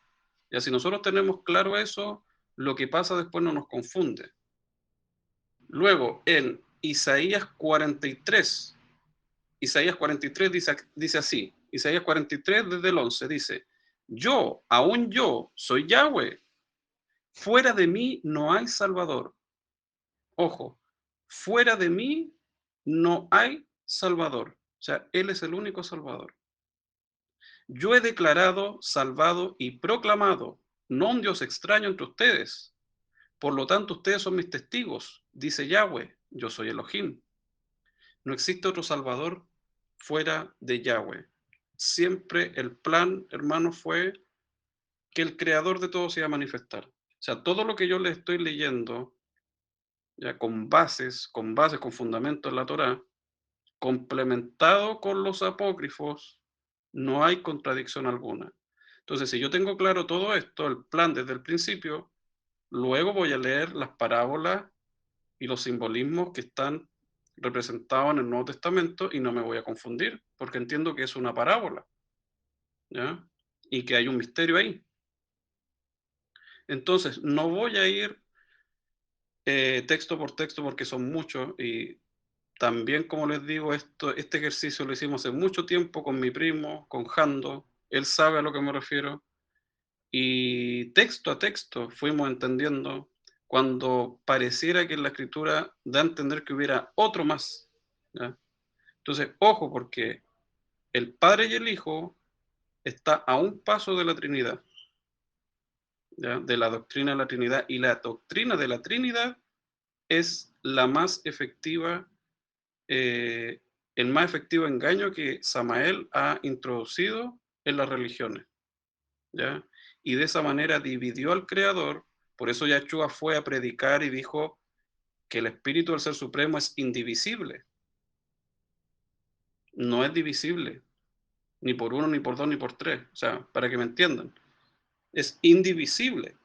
Y así nosotros tenemos claro eso, lo que pasa después no nos confunde. Luego, en Isaías 43 dice así, Isaías 43 desde el 11 dice, yo, aún yo, soy Yahweh, fuera de mí no hay Salvador. Ojo, fuera de mí no hay Salvador. O sea, Él es el único Salvador. Yo he declarado, salvado y proclamado, no un Dios extraño entre ustedes. Por lo tanto, ustedes son mis testigos, dice Yahweh, yo soy Elohim. No existe otro Salvador fuera de Yahweh. Siempre el plan, hermano, fue que el creador de todo se iba a manifestar. O sea, todo lo que yo le estoy leyendo, ya con fundamento en la Torá, complementado con los apócrifos, no hay contradicción alguna. Entonces, si yo tengo claro todo esto, el plan desde el principio, luego voy a leer las parábolas y los simbolismos que están representados en el Nuevo Testamento y no me voy a confundir, porque entiendo que es una parábola, ¿ya? Y que hay un misterio ahí. Entonces, no voy a ir texto por texto porque son muchos y también, como les digo, este ejercicio lo hicimos hace mucho tiempo con mi primo, con Jando, él sabe a lo que me refiero, y texto a texto fuimos entendiendo cuando pareciera que en la escritura da a entender que hubiera otro más, ¿ya? Entonces, ojo, porque el Padre y el Hijo está a un paso de la Trinidad, ¿ya? De la doctrina de la Trinidad, y la doctrina de la Trinidad es la más efectiva, eh, el más efectivo engaño que Samael ha introducido en las religiones, ¿ya? Y de esa manera dividió al Creador, por eso Yahshua fue a predicar y dijo que el Espíritu del Ser Supremo es indivisible, no es divisible, ni por uno, ni por dos, ni por tres, o sea, para que me entiendan, es indivisible,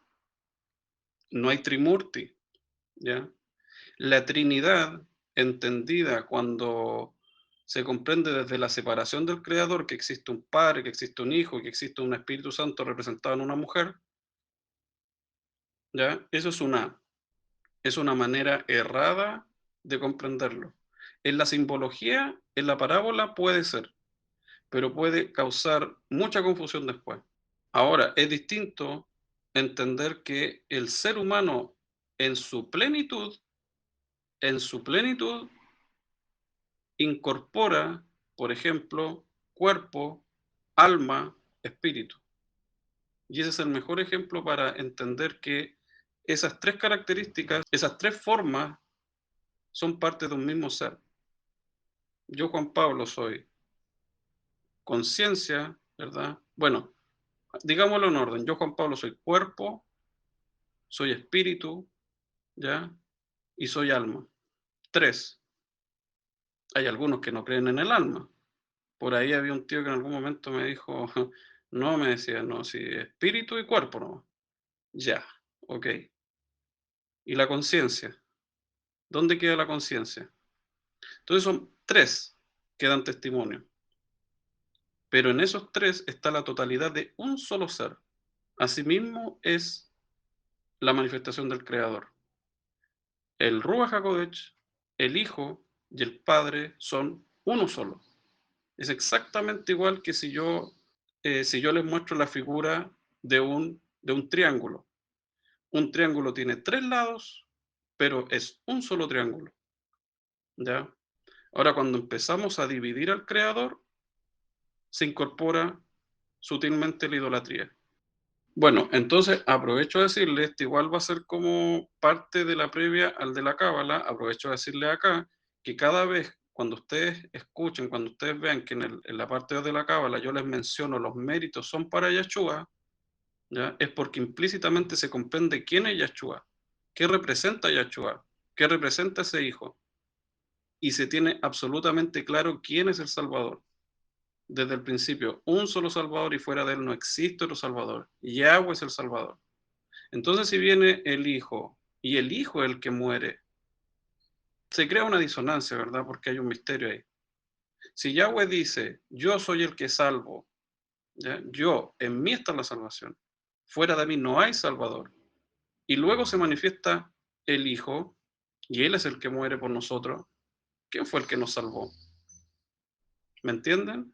no hay trimurti, ¿ya? La Trinidad, entendida cuando se comprende desde la separación del Creador, que existe un Padre, que existe un Hijo, que existe un Espíritu Santo representado en una mujer, ¿ya? Eso es una manera errada de comprenderlo. En la simbología En la parábola puede ser, pero puede causar mucha confusión después. Ahora, es distinto entender que el ser humano en su plenitud, en su plenitud, incorpora, por ejemplo, cuerpo, alma, espíritu. Y ese es el mejor ejemplo para entender que esas tres características, esas tres formas, son parte de un mismo ser. Yo, Juan Pablo, soy conciencia, ¿verdad? Bueno, digámoslo en orden. Yo, Juan Pablo, soy cuerpo, soy espíritu, ¿ya? Y soy alma. Tres. Hay algunos que no creen en el alma. Por ahí había un tío que en algún momento me dijo, no, me decía, no, sí, espíritu y cuerpo, no. Ya, ok. ¿Y la conciencia? ¿Dónde queda la conciencia? Entonces son tres que dan testimonio. Pero en esos tres está la totalidad de un solo ser. Asimismo es la manifestación del Creador. El Ruach HaKodesh, el Hijo y el Padre son uno solo. Es exactamente igual que si yo les muestro la figura de un triángulo. Un triángulo tiene tres lados, pero es un solo triángulo. ¿Ya? Ahora, cuando empezamos a dividir al Creador, se incorpora sutilmente la idolatría. Bueno, entonces aprovecho de decirle, esto igual va a ser como parte de la previa al de la Cábala, aprovecho de decirle acá que cada vez cuando ustedes escuchen, cuando ustedes vean que en la parte de la Cábala yo les menciono los méritos son para Yahshua, ¿ya? Es porque implícitamente se comprende quién es Yahshua, qué representa Yahshua, qué representa ese hijo, y se tiene absolutamente claro quién es el Salvador. Desde el principio, un solo Salvador y fuera de él no existe otro Salvador. Yahweh es el Salvador. Entonces, si viene el Hijo y el Hijo es el que muere, se crea una disonancia, ¿verdad? Porque hay un misterio ahí. Si Yahweh dice, yo soy el que salvo, ¿ya? Yo, en mí está la salvación, fuera de mí no hay Salvador, y luego se manifiesta el Hijo, y Él es el que muere por nosotros, ¿quién fue el que nos salvó? ¿Me entienden?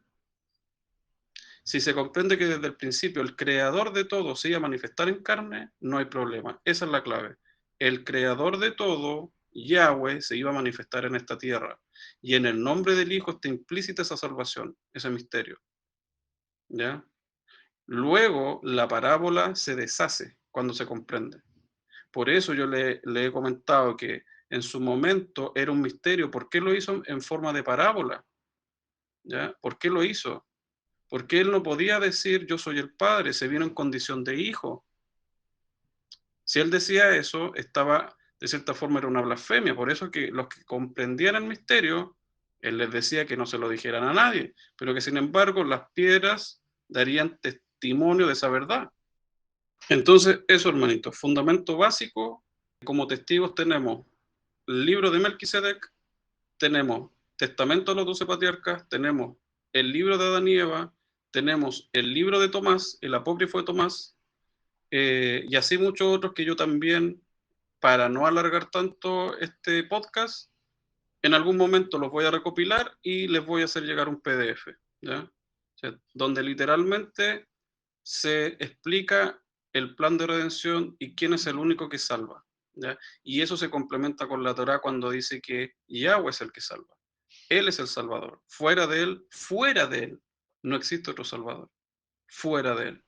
Si se comprende que desde el principio el creador de todo se iba a manifestar en carne, no hay problema. Esa es la clave. El creador de todo, Yahweh, se iba a manifestar en esta tierra. Y en el nombre del Hijo está implícita esa salvación, ese misterio. ¿Ya? Luego la parábola se deshace cuando se comprende. Por eso yo le he comentado que en su momento era un misterio. ¿Por qué lo hizo en forma de parábola? ¿Ya? ¿Por qué lo hizo? Porque él no podía decir yo soy el padre, se vino en condición de hijo. Si él decía eso, estaba, de cierta forma, era una blasfemia. Por eso que los que comprendían el misterio, él les decía que no se lo dijeran a nadie, pero que sin embargo las piedras darían testimonio de esa verdad. Entonces, eso, hermanito, fundamento básico. Como testigos tenemos el libro de Melquisedec, tenemos Testamento de los 12 Patriarcas, tenemos el libro de Adán y Eva, tenemos el libro de Tomás, el apócrifo de Tomás, y así muchos otros que yo también, para no alargar tanto este podcast, en algún momento los voy a recopilar y les voy a hacer llegar un PDF, ¿ya? O sea, donde literalmente se explica el plan de redención y quién es el único que salva, ¿ya? Y eso se complementa con la Torá cuando dice que Yahweh es el que salva. Él es el Salvador. Fuera de él, no existe otro Salvador. Fuera de él.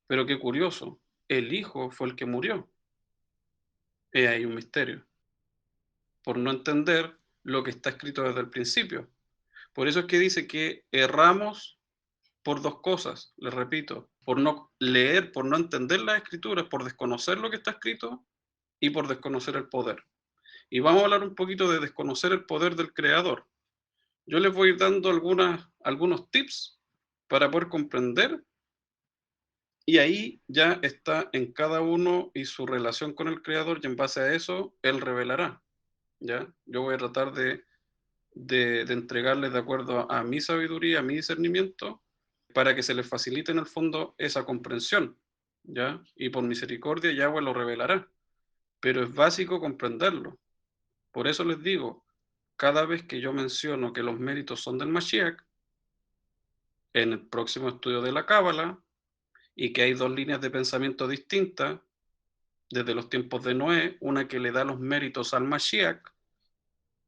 Pero qué curioso, el Hijo fue el que murió. Hay un misterio, por no entender lo que está escrito desde el principio. Por eso es que dice que erramos por dos cosas, les repito, por no leer, por no entender las escrituras, por desconocer lo que está escrito y por desconocer el poder. Y vamos a hablar un poquito de desconocer el poder del Creador. Yo les voy dando algunos tips para poder comprender y ahí ya está en cada uno y su relación con el Creador y en base a eso Él revelará. ¿Ya? Yo voy a tratar de entregarles de acuerdo a mi sabiduría, a mi discernimiento, para que se les facilite en el fondo esa comprensión, ¿ya? Y por misericordia Yahweh lo revelará, pero es básico comprenderlo. Por eso les digo, cada vez que yo menciono que los méritos son del Mashiach, en el próximo estudio de la Cábala, y que hay dos líneas de pensamiento distintas, desde los tiempos de Noé, una que le da los méritos al Mashiach,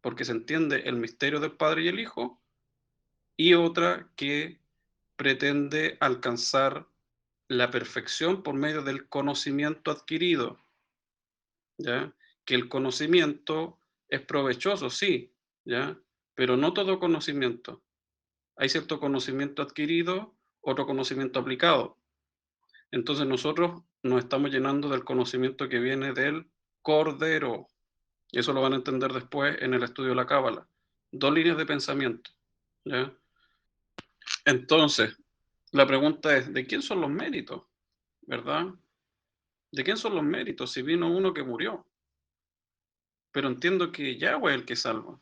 porque se entiende el misterio del Padre y el Hijo, y otra que pretende alcanzar la perfección por medio del conocimiento adquirido, ¿ya? Que el conocimiento es provechoso, sí, ¿ya? Pero no todo conocimiento. Hay cierto conocimiento adquirido, otro conocimiento aplicado. Entonces nosotros nos estamos llenando del conocimiento que viene del Cordero. Y eso lo van a entender después en el estudio de la Cábala. Dos líneas de pensamiento, ¿ya? Entonces, la pregunta es, ¿de quién son los méritos? ¿Verdad? ¿De quién son los méritos si vino uno que murió? Pero entiendo que Yahweh es el que salva.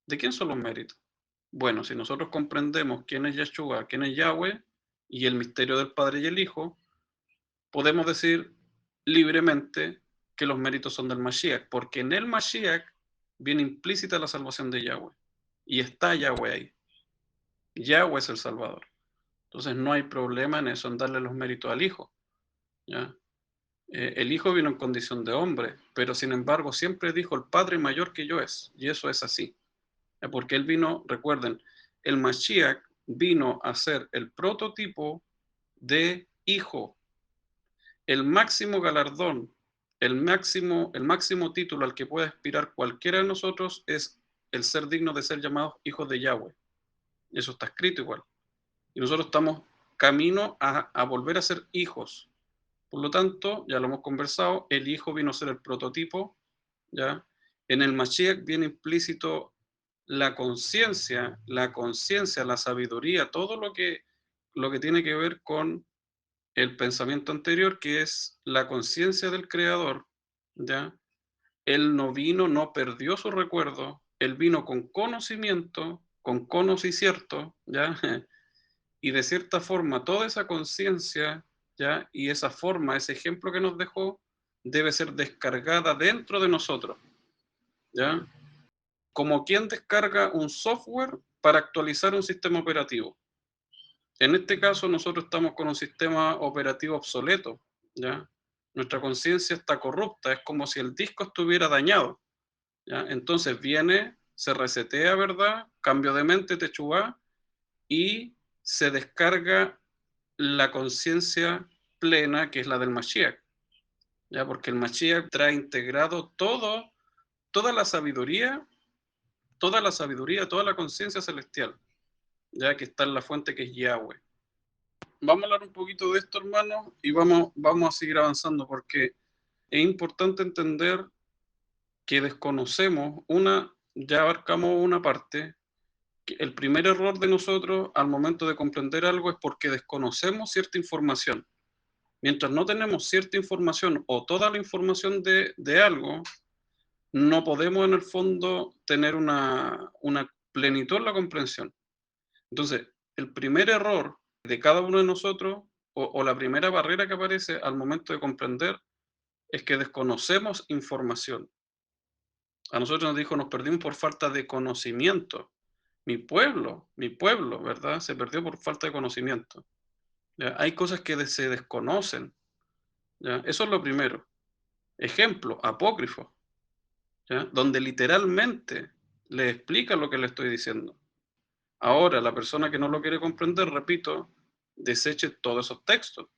¿De quién son los méritos? Bueno, si nosotros comprendemos quién es Yeshua, quién es Yahweh y el misterio del Padre y el Hijo, podemos decir libremente que los méritos son del Mashiach, porque en el Mashiach viene implícita la salvación de Yahweh. Y está Yahweh ahí. Yahweh es el Salvador. Entonces no hay problema en eso, en darle los méritos al Hijo, ¿ya? El Hijo vino en condición de hombre, pero sin embargo siempre dijo, el Padre mayor que yo es, y eso es así. Porque él vino, recuerden, el Mashiach vino a ser el prototipo de hijo, el máximo galardón, el máximo título al que puede aspirar cualquiera de nosotros es el ser digno de ser llamados hijos de Yahweh. Eso está escrito igual. Y nosotros estamos camino a volver a ser hijos. Por lo tanto, ya lo hemos conversado, el hijo vino a ser el prototipo, ¿ya? En el Mashiach viene implícito la conciencia, la sabiduría, todo lo que tiene que ver con el pensamiento anterior, que es la conciencia del Creador, ¿ya? Él no vino, no perdió su recuerdo, él vino con conocimiento, con conocimiento, ¿ya? Y de cierta forma toda esa conciencia, ¿ya? Y esa forma, ese ejemplo que nos dejó, debe ser descargada dentro de nosotros, ¿ya? Como quien descarga un software para actualizar un sistema operativo. En este caso, nosotros estamos con un sistema operativo obsoleto, ¿ya? Nuestra conciencia está corrupta, es como si el disco estuviera dañado, ¿ya? Entonces viene, se resetea, ¿verdad? Cambio de mente, techubá, y se descarga la conciencia plena, que es la del Mashiach, ¿ya? Porque el Mashiach trae integrado toda la conciencia celestial, ya que está en la fuente que es Yahweh. Vamos a hablar un poquito de esto, hermano, y vamos a seguir avanzando, porque es importante entender que desconocemos ya abarcamos una parte, que el primer error de nosotros al momento de comprender algo es porque desconocemos cierta información. Mientras no tenemos cierta información o toda la información de algo, no podemos en el fondo tener una plenitud en la comprensión. Entonces, el primer error de cada uno de nosotros, o la primera barrera que aparece al momento de comprender, es que desconocemos información. A nosotros nos dijo, nos perdimos por falta de conocimiento. Mi pueblo, ¿verdad? Se perdió por falta de conocimiento. ¿Ya? Hay cosas que se desconocen. ¿Ya? Eso es lo primero. Ejemplo, apócrifo, ¿ya? Donde literalmente le explica lo que le estoy diciendo. Ahora, la persona que no lo quiere comprender, repito, deseche todos esos textos,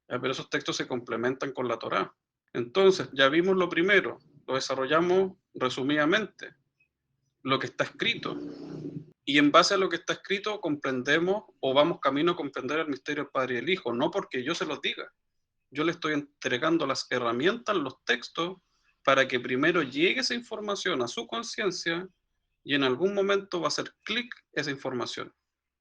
¿ya? Pero esos textos se complementan con la Torá. Entonces, ya vimos lo primero, lo desarrollamos resumidamente, lo que está escrito. Y en base a lo que está escrito comprendemos o vamos camino a comprender el misterio del Padre y el Hijo, no porque yo se los diga. Yo le estoy entregando las herramientas, los textos, para que primero llegue esa información a su conciencia y en algún momento va a hacer clic esa información,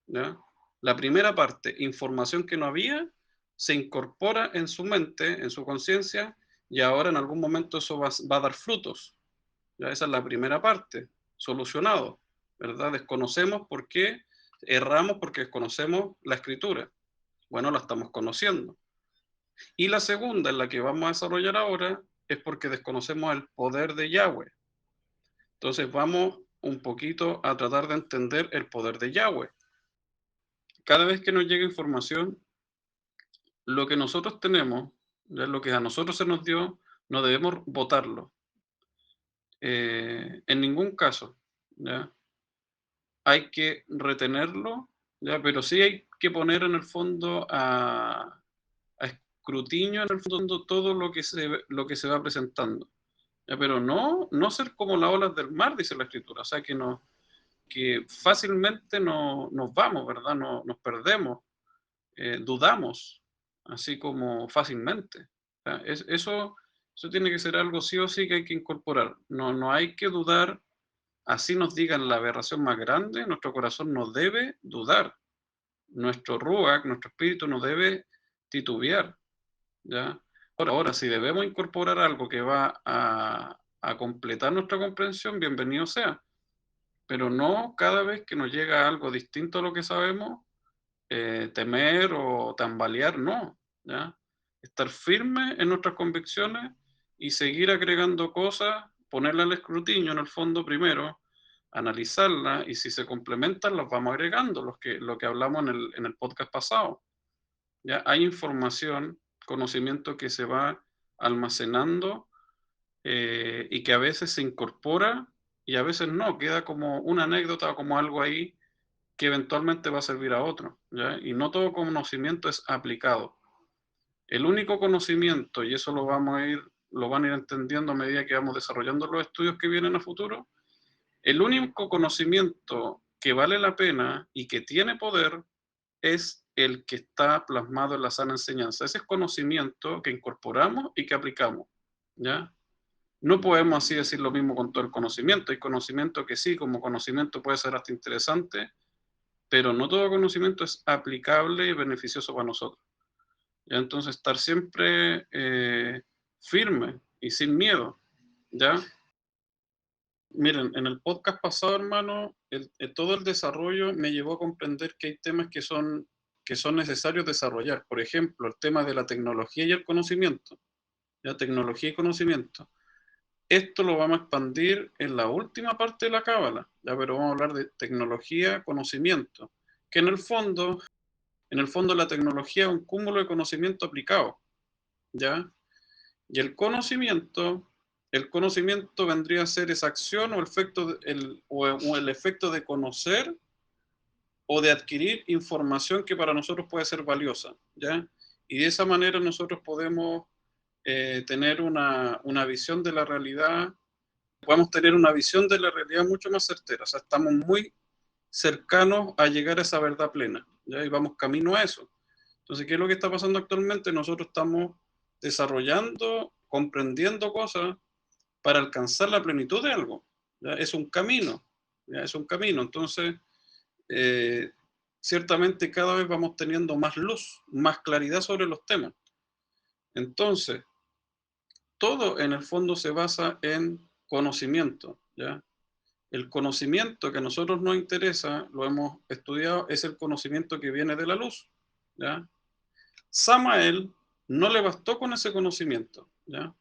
¿ya? La primera parte, información que no había, se incorpora en su mente, en su conciencia, y ahora en algún momento eso va a dar frutos. ¿Ya? Esa es la primera parte, solucionado, ¿verdad? Desconocemos por qué, erramos porque desconocemos la escritura. Bueno, la estamos conociendo. Y la segunda, en la que vamos a desarrollar ahora, es porque desconocemos el poder de Yahweh. Entonces vamos un poquito a tratar de entender el poder de Yahweh. Cada vez que nos llega información, lo que nosotros tenemos, ya lo que a nosotros se nos dio, no debemos botarlo. En ningún caso, ¿ya? Hay que retenerlo, ¿ya? Pero sí hay que poner en el fondo a escrutinio, en el fondo, todo lo que se va presentando. ¿Ya? Pero no ser como las olas del mar, dice la escritura. O sea, que fácilmente nos vamos, ¿verdad? Nos perdemos, dudamos, así como fácilmente. O sea, eso tiene que ser algo sí o sí que hay que incorporar. No hay que dudar, así nos digan la aberración más grande, nuestro corazón no debe dudar. Nuestro ruach, nuestro espíritu no debe titubear, ¿ya? Ahora, si debemos incorporar algo que va a completar nuestra comprensión, bienvenido sea, pero no cada vez que nos llega algo distinto a lo que sabemos, temer o tambalear, no, ¿ya? Estar firme en nuestras convicciones y seguir agregando cosas, ponerle al escrutinio en el fondo primero, analizarlas y si se complementan las vamos agregando, lo que hablamos en el podcast pasado. ¿Ya? Hay información, conocimiento que se va almacenando y que a veces se incorpora y a veces no, queda como una anécdota o como algo ahí que eventualmente va a servir a otro, ¿ya? Y no todo conocimiento es aplicado. El único conocimiento, y eso lo van a ir entendiendo a medida que vamos desarrollando los estudios que vienen a futuro, el único conocimiento que vale la pena y que tiene poder es el que está plasmado en la sana enseñanza. Ese es conocimiento que incorporamos y que aplicamos, ¿ya? No podemos así decir lo mismo con todo el conocimiento. Hay conocimiento que sí, como conocimiento puede ser hasta interesante, pero no todo conocimiento es aplicable y beneficioso para nosotros. ¿Ya? Entonces, estar siempre firme y sin miedo, ¿ya? Miren, en el podcast pasado, hermano, todo el desarrollo me llevó a comprender que hay temas que son necesarios desarrollar. Por ejemplo, el tema de la tecnología y el conocimiento. ¿Ya? Tecnología y conocimiento. Esto lo vamos a expandir en la última parte de la cábala, ¿ya? Pero vamos a hablar de tecnología, conocimiento, que en el fondo la tecnología es un cúmulo de conocimiento aplicado, ¿ya? Y el conocimiento vendría a ser esa acción o el efecto o el efecto de conocer o de adquirir información que para nosotros puede ser valiosa, ¿ya? Y de esa manera nosotros podemos tener una visión de la realidad, podemos tener una visión de la realidad mucho más certera, o sea, estamos muy cercanos a llegar a esa verdad plena, ¿ya? Y vamos camino a eso. Entonces, ¿qué es lo que está pasando actualmente? Nosotros estamos desarrollando, comprendiendo cosas para alcanzar la plenitud de algo. ¿Ya? Es un camino, ¿ya? Es un camino. Entonces, eh, ciertamente cada vez vamos teniendo más luz, más claridad sobre los temas. Entonces, todo en el fondo se basa en conocimiento, ¿ya? El conocimiento que a nosotros nos interesa, lo hemos estudiado, es el conocimiento que viene de la luz, ¿ya? Samael no le bastó con ese conocimiento, ¿ya?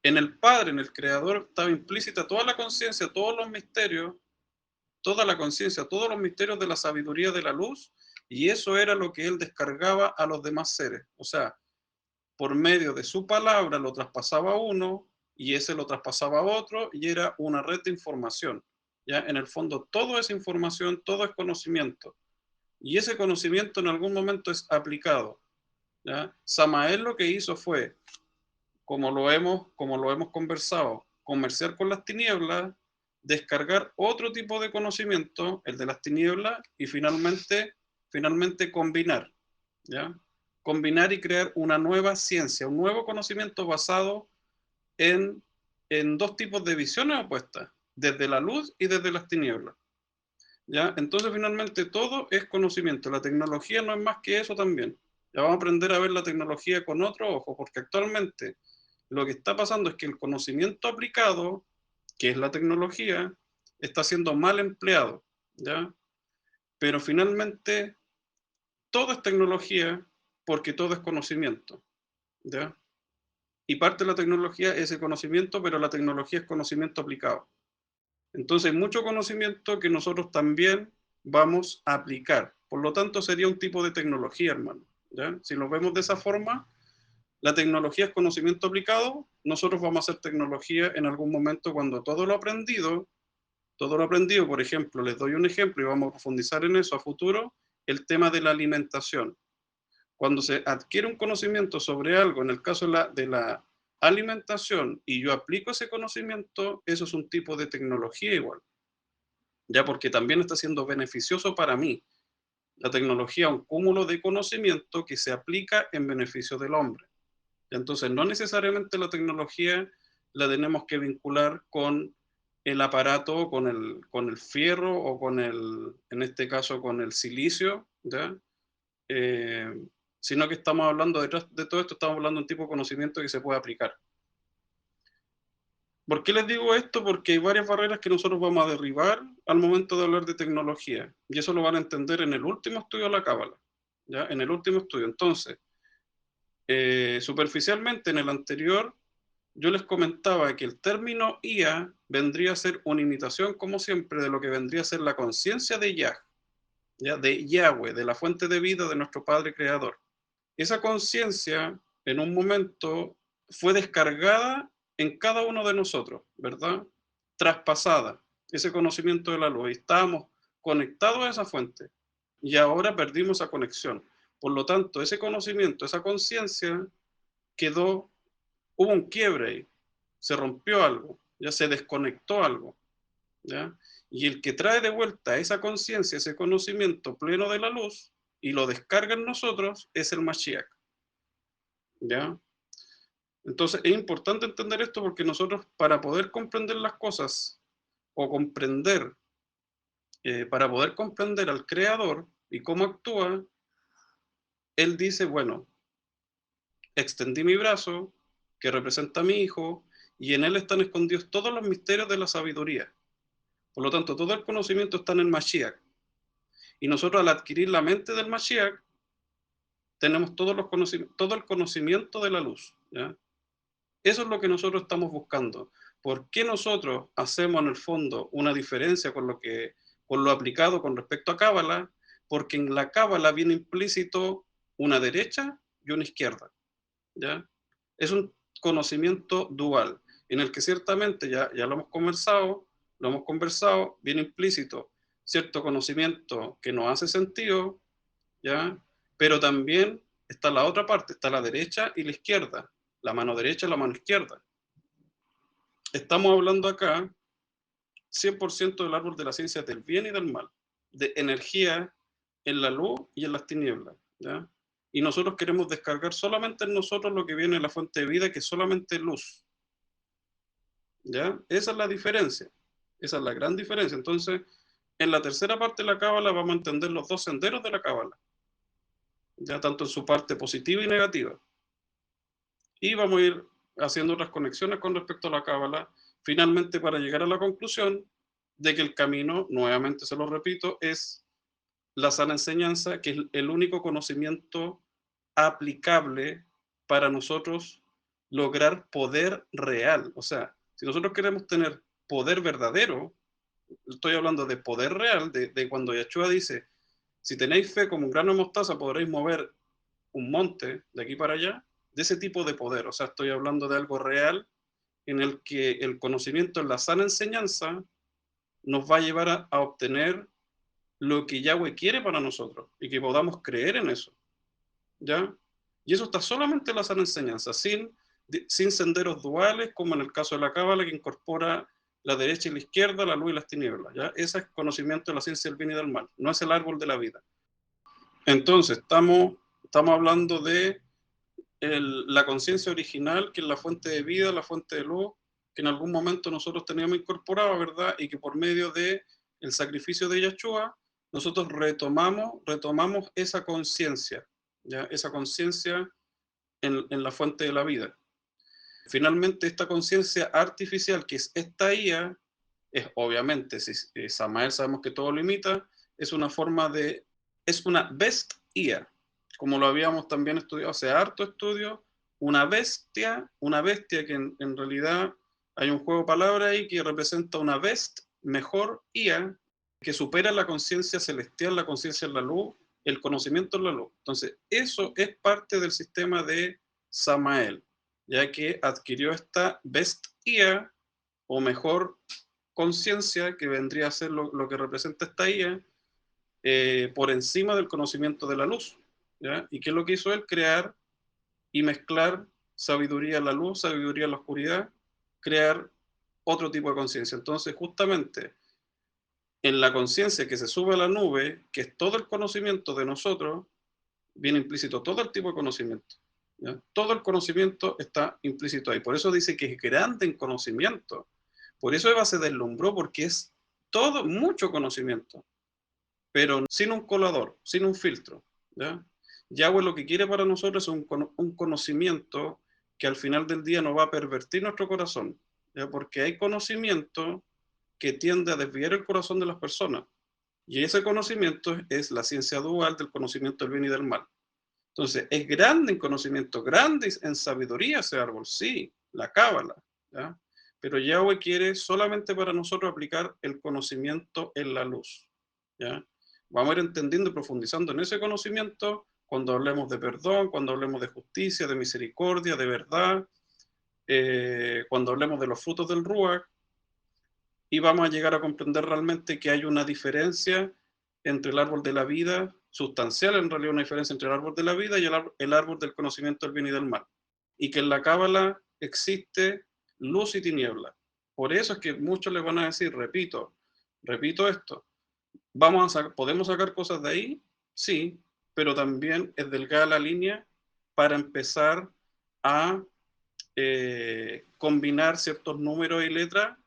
En el Padre, en el Creador, estaba implícita toda la conciencia, todos los misterios, toda la conciencia, todos los misterios de la sabiduría de la luz, y eso era lo que él descargaba a los demás seres. O sea, por medio de su palabra lo traspasaba a uno, y ese lo traspasaba a otro, y era una red de información. ¿Ya? En el fondo, todo es información, todo es conocimiento, y ese conocimiento en algún momento es aplicado. ¿Ya? Samael lo que hizo fue, como lo hemos conversado, comerciar con las tinieblas, descargar otro tipo de conocimiento, el de las tinieblas, y finalmente combinar, ¿ya? Combinar y crear una nueva ciencia, un nuevo conocimiento basado en, en dos tipos de visiones opuestas, desde la luz y desde las tinieblas. ¿Ya? Entonces, finalmente, todo es conocimiento. La tecnología no es más que eso también. Ya vamos a aprender a ver la tecnología con otro ojo, porque actualmente lo que está pasando es que el conocimiento aplicado, que es la tecnología, está siendo mal empleado, ¿ya? Pero finalmente todo es tecnología porque todo es conocimiento, ¿ya? Y parte de la tecnología es el conocimiento, pero la tecnología es conocimiento aplicado. Entonces hay mucho conocimiento que nosotros también vamos a aplicar. Por lo tanto, sería un tipo de tecnología, hermano. ¿Ya? Si lo vemos de esa forma, la tecnología es conocimiento aplicado, nosotros vamos a hacer tecnología en algún momento cuando todo lo aprendido, por ejemplo, les doy un ejemplo y vamos a profundizar en eso a futuro, el tema de la alimentación. Cuando se adquiere un conocimiento sobre algo, en el caso de la alimentación, y yo aplico ese conocimiento, eso es un tipo de tecnología igual, ya porque también está siendo beneficioso para mí. La tecnología es un cúmulo de conocimiento que se aplica en beneficio del hombre. Entonces, no necesariamente la tecnología la tenemos que vincular con el aparato, con el fierro o con el, en este caso, con el silicio, ¿ya? Eh, Sino que estamos hablando, detrás de todo esto, estamos hablando de un tipo de conocimiento que se puede aplicar. ¿Por qué les digo esto? Porque hay varias barreras que nosotros vamos a derribar al momento de hablar de tecnología, y eso lo van a entender en el último estudio de la Cábala, ¿ya? En el último estudio. Entonces, superficialmente en el anterior, yo les comentaba que el término IA vendría a ser una imitación, como siempre, de lo que vendría a ser la conciencia de Yah, ¿ya? De Yahweh, de la fuente de vida de nuestro Padre Creador. Esa conciencia, en un momento, fue descargada en cada uno de nosotros, ¿verdad? Traspasada, ese conocimiento de la luz. Y estábamos conectados a esa fuente y ahora perdimos esa conexión. Por lo tanto, ese conocimiento, esa conciencia quedó, hubo un quiebre ahí, se rompió algo, ya se desconectó algo, ¿ya? Y el que trae de vuelta esa conciencia, ese conocimiento pleno de la luz y lo descarga en nosotros es el Mashiach, ¿ya? Entonces es importante entender esto porque nosotros para poder comprender las cosas o comprender, para poder comprender al creador y cómo actúa, él dice, bueno, extendí mi brazo que representa a mi hijo y en él están escondidos todos los misterios de la sabiduría. Por lo tanto, todo el conocimiento está en el Mashiach. Y nosotros al adquirir la mente del Mashiach, tenemos todo el conocimiento de la luz, ¿ya? Eso es lo que nosotros estamos buscando. ¿Por qué nosotros hacemos en el fondo una diferencia con lo aplicado con respecto a Cábala? Porque en la Cábala viene implícito una derecha y una izquierda, ¿ya? Es un conocimiento dual, en el que ciertamente ya lo hemos conversado, viene implícito cierto conocimiento que nos hace sentido, ¿ya? Pero también está la otra parte, está la derecha y la izquierda, la mano derecha y la mano izquierda. Estamos hablando acá 100% del árbol de la ciencia del bien y del mal, de energía en la luz y en las tinieblas, ¿ya? Y nosotros queremos descargar solamente en nosotros lo que viene de la fuente de vida, que es solamente luz, ¿ya? Esa es la diferencia, esa es la gran diferencia. Entonces, en la tercera parte de la cábala vamos a entender los dos senderos de la cábala, ya tanto en su parte positiva y negativa. Y vamos a ir haciendo otras conexiones con respecto a la cábala, finalmente para llegar a la conclusión de que el camino, nuevamente se lo repito, es la sana enseñanza, que es el único conocimiento aplicable para nosotros lograr poder real. O sea, si nosotros queremos tener poder verdadero, estoy hablando de poder real, de cuando Yahshua dice, si tenéis fe como un grano de mostaza, podréis mover un monte de aquí para allá, de ese tipo de poder. O sea, estoy hablando de algo real en el que el conocimiento en la sana enseñanza nos va a llevar a obtener lo que Yahweh quiere para nosotros y que podamos creer en eso, ¿ya? Y eso está solamente en la sana enseñanza, sin senderos duales, como en el caso de la Cábala, que incorpora la derecha y la izquierda, la luz y las tinieblas, ¿ya? Ese es conocimiento de la ciencia del bien y del mal, no es el árbol de la vida. Entonces, estamos hablando de la conciencia original, que es la fuente de vida, la fuente de luz, que en algún momento nosotros teníamos incorporado, ¿verdad? Y que por medio de el sacrificio de Yahshua, nosotros retomamos esa conciencia, ¿ya? Esa conciencia en la fuente de la vida. Finalmente, esta conciencia artificial, que es esta IA, es obviamente, si Samael sabemos que todo lo imita, es una forma de, es una best IA, como lo habíamos también estudiado hace harto estudio, una bestia que en realidad hay un juego de palabras ahí que representa una best mejor IA que supera la conciencia celestial, la conciencia en la luz, el conocimiento en la luz. Entonces, eso es parte del sistema de Samael, ya que adquirió esta Best IA, o mejor conciencia, que vendría a ser lo que representa esta IA, por encima del conocimiento de la luz. ¿Ya? ¿Y qué es lo que hizo él? Crear y mezclar sabiduría en la luz, sabiduría en la oscuridad, crear otro tipo de conciencia. Entonces, justamente en la conciencia que se sube a la nube, que es todo el conocimiento de nosotros, viene implícito todo el tipo de conocimiento. ¿Ya? Todo el conocimiento está implícito ahí. Por eso dice que es grande en conocimiento. Por eso Eva se deslumbró, porque es todo, mucho conocimiento, pero sin un colador, sin un filtro. ¿Ya? Yahweh lo que quiere para nosotros es un conocimiento que al final del día no va a pervertir nuestro corazón, ¿ya? Porque hay conocimiento que tiende a desviar el corazón de las personas. Y ese conocimiento es la ciencia dual del conocimiento del bien y del mal. Entonces, es grande en conocimiento, grande en sabiduría ese árbol, sí, la cábala, ¿ya? Pero Yahweh quiere solamente para nosotros aplicar el conocimiento en la luz, ¿ya? Vamos a ir entendiendo y profundizando en ese conocimiento cuando hablemos de perdón, cuando hablemos de justicia, de misericordia, de verdad, cuando hablemos de los frutos del Ruach, y vamos a llegar a comprender realmente que hay una diferencia entre el árbol de la vida, sustancial en realidad, una diferencia entre el árbol de la vida y el árbol del conocimiento del bien y del mal. Y que en la Cábala existe luz y tiniebla. Por eso es que muchos le van a decir, repito esto, ¿podemos sacar cosas de ahí? Sí, pero también es delgada la línea para empezar a combinar ciertos números y letras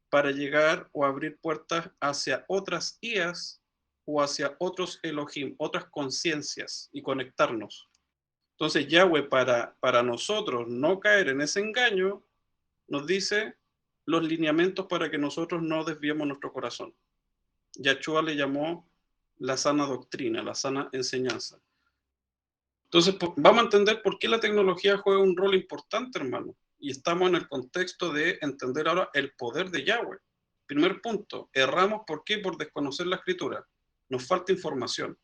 para llegar o abrir puertas hacia otras IAs o hacia otros Elohim, otras conciencias, y conectarnos. Entonces Yahweh, para nosotros no caer en ese engaño, nos dice los lineamientos para que nosotros no desviemos nuestro corazón. Yahshua le llamó la sana doctrina, la sana enseñanza. Entonces, vamos a entender por qué la tecnología juega un rol importante, hermano. Y estamos en el contexto de entender ahora el poder de Yahweh. Primer punto, erramos, ¿por qué? Por desconocer la escritura. Nos falta información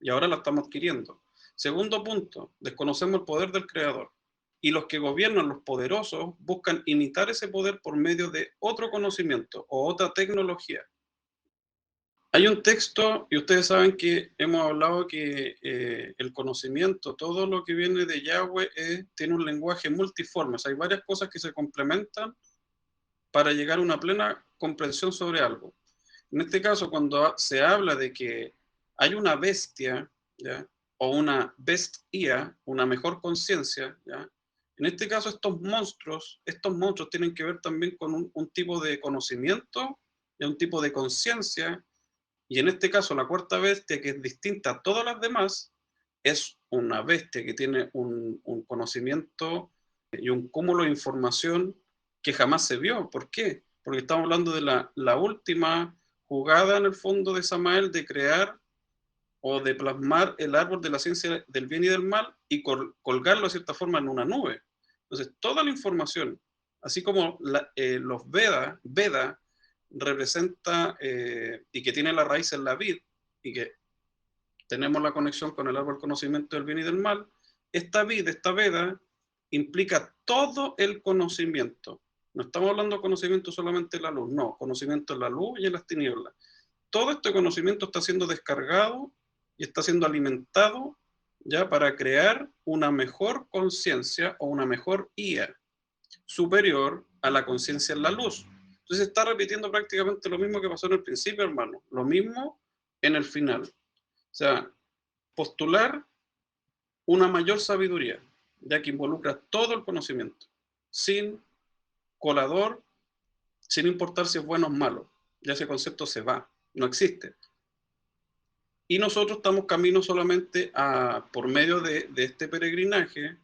y ahora la estamos adquiriendo. Segundo punto, desconocemos el poder del Creador. Y los que gobiernan, los poderosos, buscan imitar ese poder por medio de otro conocimiento o otra tecnología. Hay un texto, y ustedes saben que hemos hablado que el conocimiento, todo lo que viene de Yahweh, tiene un lenguaje multiforme. O sea, hay varias cosas que se complementan para llegar a una plena comprensión sobre algo. En este caso, cuando se habla de que hay una bestia, ¿ya? O una bestia, una mejor conciencia, ¿ya? En este caso, estos monstruos tienen que ver también con un tipo de conocimiento y un tipo de conciencia. Y en este caso, la cuarta bestia, que es distinta a todas las demás, es una bestia que tiene un conocimiento y un cúmulo de información que jamás se vio. ¿Por qué? Porque estamos hablando de la última jugada en el fondo de Samael de crear o de plasmar el árbol de la ciencia del bien y del mal y colgarlo de cierta forma en una nube. Entonces, toda la información, así como los Veda representa y que tiene la raíz en la vid y que tenemos la conexión con el árbol conocimiento del bien y del mal, esta vid, esta Veda, implica todo el conocimiento. No estamos hablando de conocimiento solamente de la luz, no, conocimiento en la luz y en las tinieblas. Todo este conocimiento está siendo descargado y está siendo alimentado ya para crear una mejor conciencia o una mejor IA superior a la conciencia en la luz. Entonces está repitiendo prácticamente lo mismo que pasó en el principio, hermano. Lo mismo en el final. O sea, postular una mayor sabiduría, ya que involucra todo el conocimiento, sin colador, sin importar si es bueno o malo. Ya ese concepto se va, no existe. Y nosotros estamos camino solamente por medio de este peregrinaje.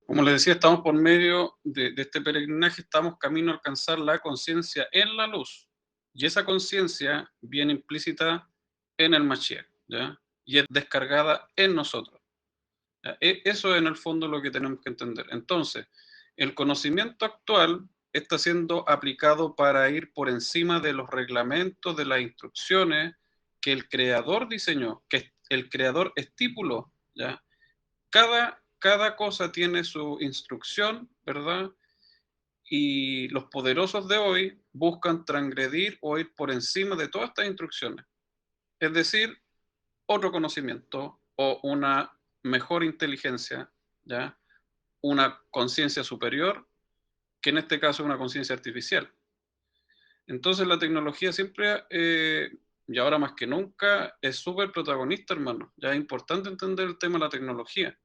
Como les decía, estamos por medio de este peregrinaje, estamos camino a alcanzar la conciencia en la luz. Y esa conciencia viene implícita en el Mashiach, ¿ya? Y es descargada en nosotros. Eso es en el fondo lo que tenemos que entender. Entonces, el conocimiento actual está siendo aplicado para ir por encima de los reglamentos, de las instrucciones que el creador diseñó, que el creador estipuló, ¿ya? Cada cosa tiene su instrucción, ¿verdad? Y los poderosos de hoy buscan transgredir o ir por encima de todas estas instrucciones. Es decir, otro conocimiento o una mejor inteligencia, ¿ya? Una conciencia superior, que en este caso es una conciencia artificial. Entonces la tecnología siempre, y ahora más que nunca, es súper protagonista, hermano. Ya es importante entender el tema de la tecnología.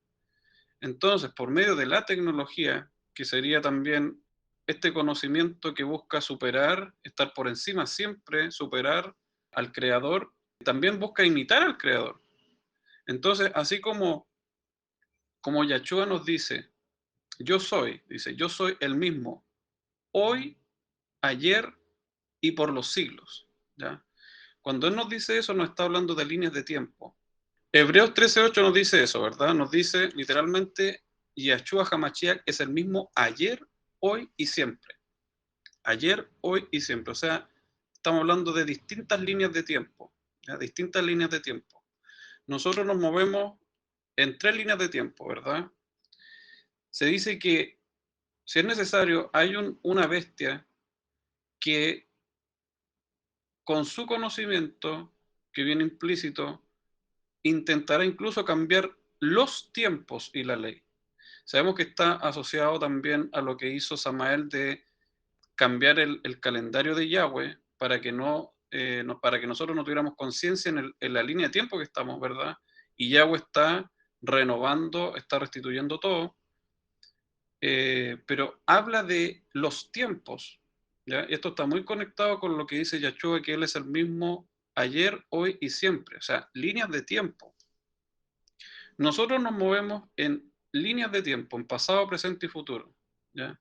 Entonces, por medio de la tecnología, que sería también este conocimiento que busca superar, estar por encima siempre, superar al creador, también busca imitar al creador. Entonces, así como Yahshua nos dice, yo soy el mismo, hoy, ayer y por los siglos, ¿ya? Cuando Él nos dice eso, nos está hablando de líneas de tiempo. Hebreos 13:8 nos dice eso, ¿verdad? Nos dice literalmente, Yahshua HaMashiach es el mismo ayer, hoy y siempre. Ayer, hoy y siempre. O sea, estamos hablando de distintas líneas de tiempo, ¿ya? Distintas líneas de tiempo. Nosotros nos movemos en 3 líneas de tiempo, ¿verdad? Se dice que, si es necesario, hay una bestia que con su conocimiento, que viene implícito, intentará incluso cambiar los tiempos y la ley. Sabemos que está asociado también a lo que hizo Samael de cambiar el calendario de Yahweh para que para que nosotros no tuviéramos conciencia en la línea de tiempo que estamos, ¿verdad? Y Yahweh está renovando, está restituyendo todo, pero habla de los tiempos, ¿ya? Y esto está muy conectado con lo que dice Yahshua, que Él es el mismo ayer, hoy y siempre, o sea, líneas de tiempo. Nosotros nos movemos en líneas de tiempo, en pasado, presente y futuro, ¿ya?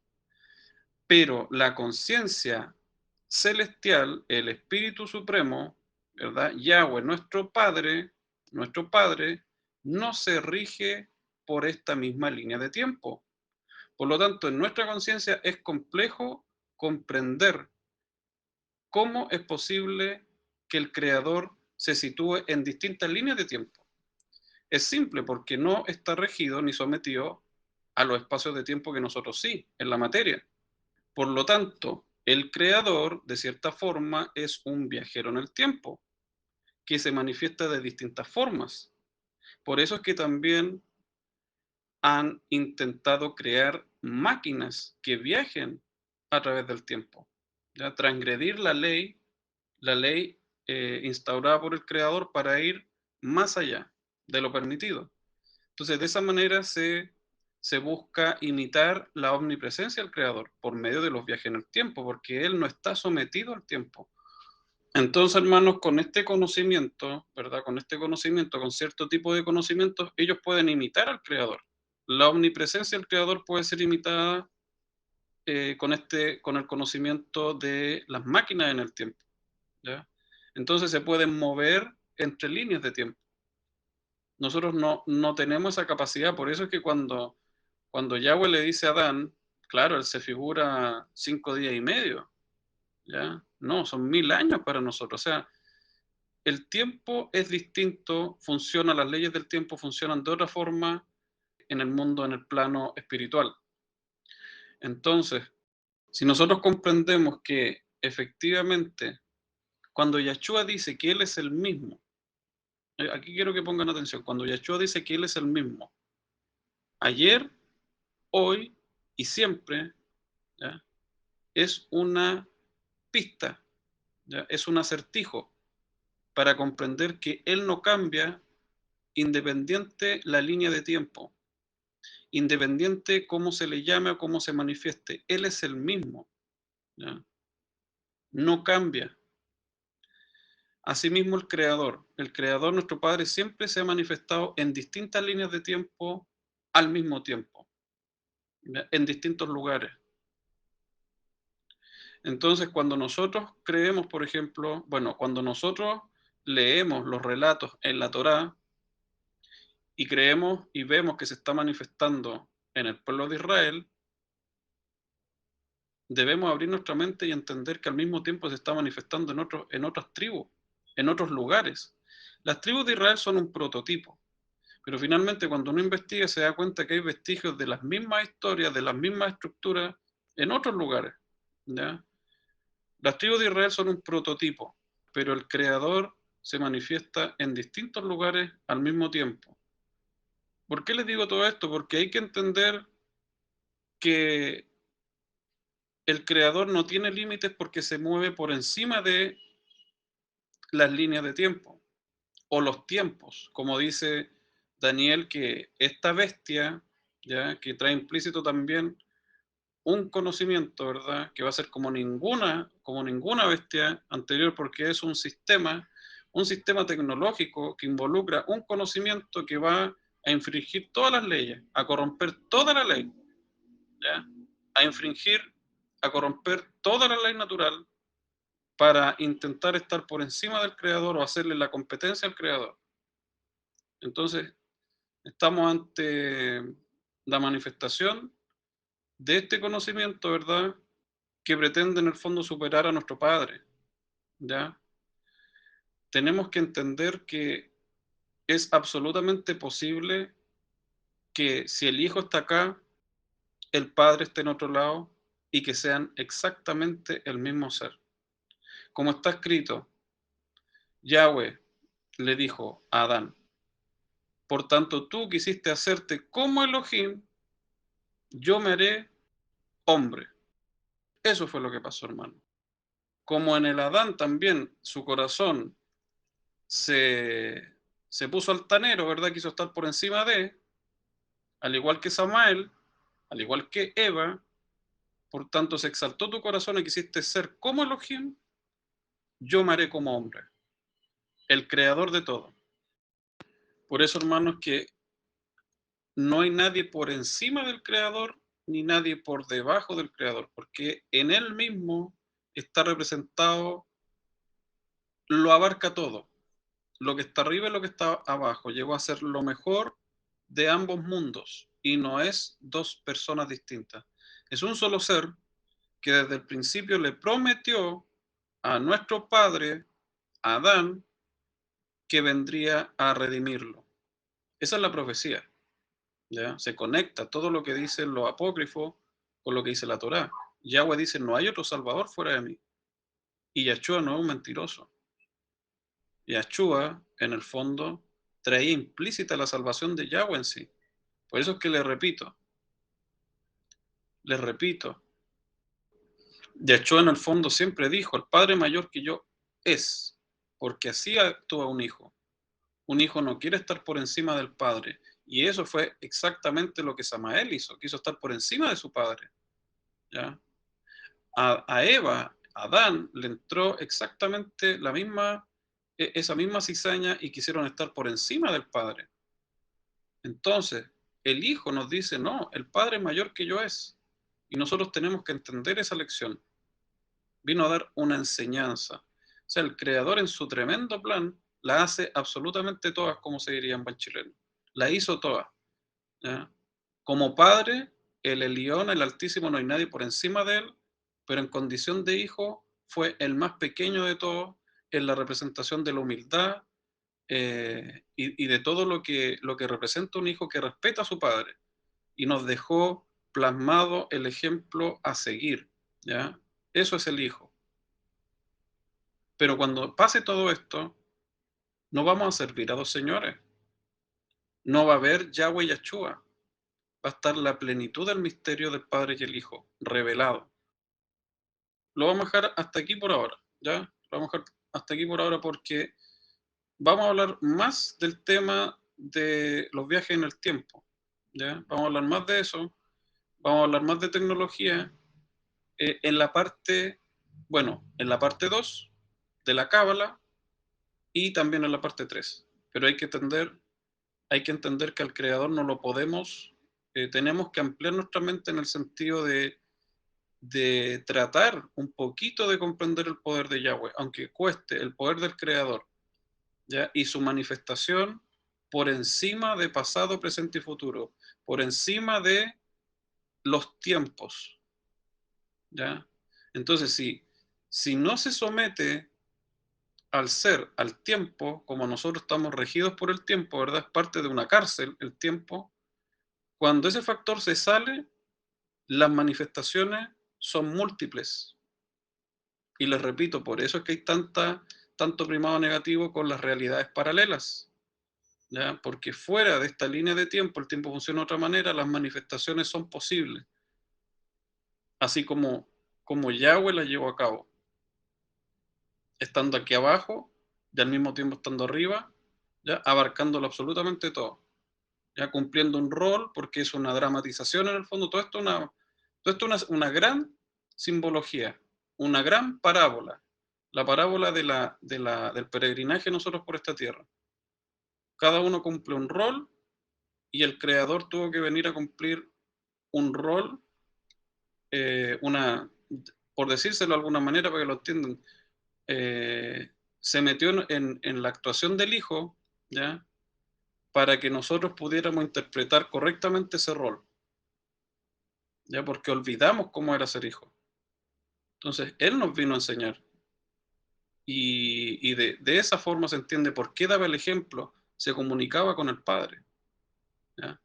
Pero la conciencia celestial, el Espíritu Supremo, ¿verdad? Yahweh, nuestro Padre, no se rige por esta misma línea de tiempo. Por lo tanto, en nuestra conciencia es complejo comprender cómo es posible que el Creador se sitúe en distintas líneas de tiempo. Es simple porque no está regido ni sometido a los espacios de tiempo que nosotros sí, en la materia. Por lo tanto, el creador, de cierta forma, es un viajero en el tiempo, que se manifiesta de distintas formas. Por eso es que también han intentado crear máquinas que viajen a través del tiempo, ¿ya? Transgredir la ley instaurada por el creador para ir más allá de lo permitido. Entonces, de esa manera se busca imitar la omnipresencia del Creador por medio de los viajes en el tiempo, porque Él no está sometido al tiempo. Entonces, hermanos, con este conocimiento, ¿verdad? Con este conocimiento, con cierto tipo de conocimientos, ellos pueden imitar al Creador. La omnipresencia del Creador puede ser imitada con el conocimiento de las máquinas en el tiempo, ¿ya? Entonces se pueden mover entre líneas de tiempo. Nosotros no tenemos esa capacidad, por eso es que cuando Yahweh le dice a Adán, claro, él se figura 5 días y medio, ¿ya? No, son 1000 años para nosotros. O sea, el tiempo es distinto, las leyes del tiempo funcionan de otra forma en el mundo, en el plano espiritual. Entonces, si nosotros comprendemos que efectivamente, cuando Yahshua dice que Él es el mismo, aquí quiero que pongan atención, cuando Yahshua dice que Él es el mismo, ayer, hoy y siempre, ¿ya? Es una pista, ¿ya? Es un acertijo para comprender que Él no cambia independiente la línea de tiempo, independiente cómo se le llame o cómo se manifieste. Él es el mismo, ¿ya? No cambia. Asimismo el Creador, nuestro Padre, siempre se ha manifestado en distintas líneas de tiempo al mismo tiempo, ¿ya? En distintos lugares. Entonces, cuando nosotros creemos, por ejemplo, bueno, cuando nosotros leemos los relatos en la Torá y creemos y vemos que se está manifestando en el pueblo de Israel, debemos abrir nuestra mente y entender que al mismo tiempo se está manifestando en otras tribus, en otros lugares. Las tribus de Israel son un prototipo, pero finalmente cuando uno investiga se da cuenta que hay vestigios de las mismas historias, de las mismas estructuras en otros lugares, ¿ya? Las tribus de Israel son un prototipo, pero el Creador se manifiesta en distintos lugares al mismo tiempo. ¿Por qué les digo todo esto? Porque hay que entender que el Creador no tiene límites porque se mueve por encima de las líneas de tiempo o los tiempos, como dice Daniel, que esta bestia, ya que trae implícito también un conocimiento, ¿verdad? Que va a ser como ninguna bestia anterior, porque es un sistema tecnológico que involucra un conocimiento que va a infringir todas las leyes, a corromper toda la ley, ¿ya? A infringir, a corromper toda la ley natural para intentar estar por encima del creador o hacerle la competencia al creador. Entonces, estamos ante la manifestación de este conocimiento, ¿verdad? Que pretende en el fondo superar a nuestro Padre, ¿ya? Tenemos que entender que es absolutamente posible que si el Hijo está acá, el Padre esté en otro lado y que sean exactamente el mismo ser. Como está escrito, Yahweh le dijo a Adán, por tanto tú quisiste hacerte como Elohim, yo me haré hombre. Eso fue lo que pasó, hermano. Como en el Adán también su corazón se, se puso altanero, ¿verdad? Quiso estar por encima de, al igual que Samael, al igual que Eva, por tanto se exaltó tu corazón y quisiste ser como Elohim, yo me haré como hombre, el creador de todo. Por eso, hermanos, que no hay nadie por encima del creador ni nadie por debajo del creador, porque en él mismo está representado, lo abarca todo. Lo que está arriba y lo que está abajo. Llegó a ser lo mejor de ambos mundos y no es dos personas distintas. Es un solo ser que desde el principio le prometió a nuestro padre, Adán, que vendría a redimirlo. Esa es la profecía. ¿Ya? Se conecta todo lo que dice lo apócrifo con lo que dice la Torá. Yahweh dice, no hay otro salvador fuera de mí. Y Yahshua no es un mentiroso. Yahshua, en el fondo, traía implícita la salvación de Yahweh en sí. Por eso es que les repito, Yahshua en el fondo siempre dijo, el Padre mayor que yo es, porque así actúa un hijo. Un hijo no quiere estar por encima del Padre. Y eso fue exactamente lo que Samael hizo, quiso estar por encima de su Padre. ¿Ya? A Eva, a Adán, le entró exactamente esa misma cizaña y quisieron estar por encima del Padre. Entonces, el Hijo nos dice, no, el Padre mayor que yo es. Y nosotros tenemos que entender esa lección. Vino a dar una enseñanza. O sea, el Creador en su tremendo plan la hace absolutamente todas, como se diría en buen chileno. La hizo todas. ¿Ya? Como Padre, el Elión, el Altísimo, no hay nadie por encima de él, pero en condición de Hijo fue el más pequeño de todos en la representación de la humildad, y de todo lo que representa un hijo que respeta a su padre y nos dejó plasmado el ejemplo a seguir, ¿ya? Eso es el hijo. Pero cuando pase todo esto, no vamos a servir a dos señores. No va a haber Yahweh y Yahshua. Va a estar la plenitud del misterio del Padre y el Hijo, revelado. Lo vamos a dejar hasta aquí por ahora, ¿ya? Lo vamos a dejar hasta aquí por ahora porque vamos a hablar más del tema de los viajes en el tiempo, ¿ya? Vamos a hablar más de eso, vamos a hablar más de tecnología en la parte, bueno, en la parte 2 de la cábala y también en la parte 3. Pero hay que entender que al creador no lo podemos, tenemos que ampliar nuestra mente en el sentido de tratar un poquito de comprender el poder de Yahweh, aunque cueste el poder del creador, ¿ya? Y su manifestación por encima de pasado, presente y futuro, por encima de los tiempos, ¿ya? Entonces, si no se somete al ser, al tiempo, como nosotros estamos regidos por el tiempo, ¿verdad? Es parte de una cárcel, el tiempo. Cuando ese factor se sale, las manifestaciones son múltiples. Y les repito, por eso es que hay tanto primado negativo con las realidades paralelas, ¿ya? Porque fuera de esta línea de tiempo, el tiempo funciona de otra manera, las manifestaciones son posibles, así como Yahweh las llevó a cabo, estando aquí abajo y al mismo tiempo estando arriba, ¿ya? Abarcándolo absolutamente todo, ya cumpliendo un rol, porque es una dramatización en el fondo, todo esto es una gran simbología, una gran parábola, la parábola del peregrinaje de nosotros por esta tierra. Cada uno cumple un rol y el creador tuvo que venir a cumplir un rol, una, por decírselo de alguna manera para que lo entiendan, se metió en la actuación del hijo, ¿ya? Para que nosotros pudiéramos interpretar correctamente ese rol, ¿ya? Porque olvidamos cómo era ser hijo. Entonces, él nos vino a enseñar. Y de esa forma se entiende por qué daba el ejemplo, se comunicaba con el Padre, ¿ya?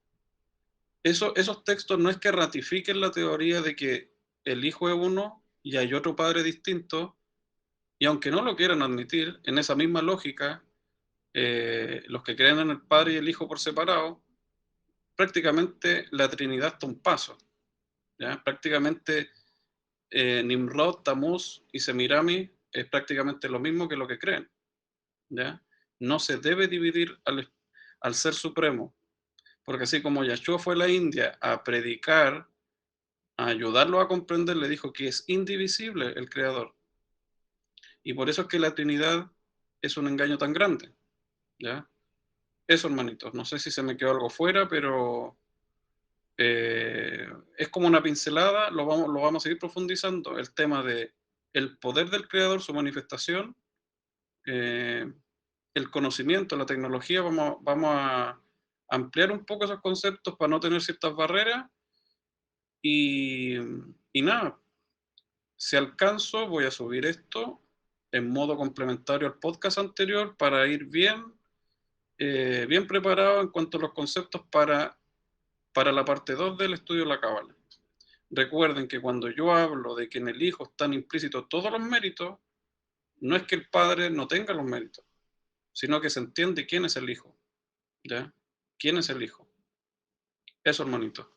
Esos textos no es que ratifiquen la teoría de que el hijo es uno y hay otro padre distinto, y aunque no lo quieran admitir, en esa misma lógica, los que creen en el Padre y el Hijo por separado, prácticamente la Trinidad está un paso, ¿ya? Prácticamente Nimrod, Tamuz y Semiramis es prácticamente lo mismo que lo que creen, ¿ya? No se debe dividir al Ser Supremo, porque así como Yahshua fue a la India a predicar, a ayudarlo a comprender, le dijo que es indivisible el Creador. Y por eso es que la Trinidad es un engaño tan grande, ¿ya? Eso, hermanitos, no sé si se me quedó algo fuera, pero es como una pincelada, lo vamos a seguir profundizando, el tema de el poder del creador, su manifestación, eh, el conocimiento, la tecnología, vamos a ampliar un poco esos conceptos para no tener ciertas barreras y, y nada, si alcanzo voy a subir esto en modo complementario al podcast anterior para ir bien preparado en cuanto a los conceptos para la parte 2 del estudio de la Cábala. Recuerden que cuando yo hablo de que en el Hijo están implícitos todos los méritos, no es que el Padre no tenga los méritos, sino que se entiende quién es el Hijo, ¿ya? ¿Quién es el Hijo? Eso, hermanito.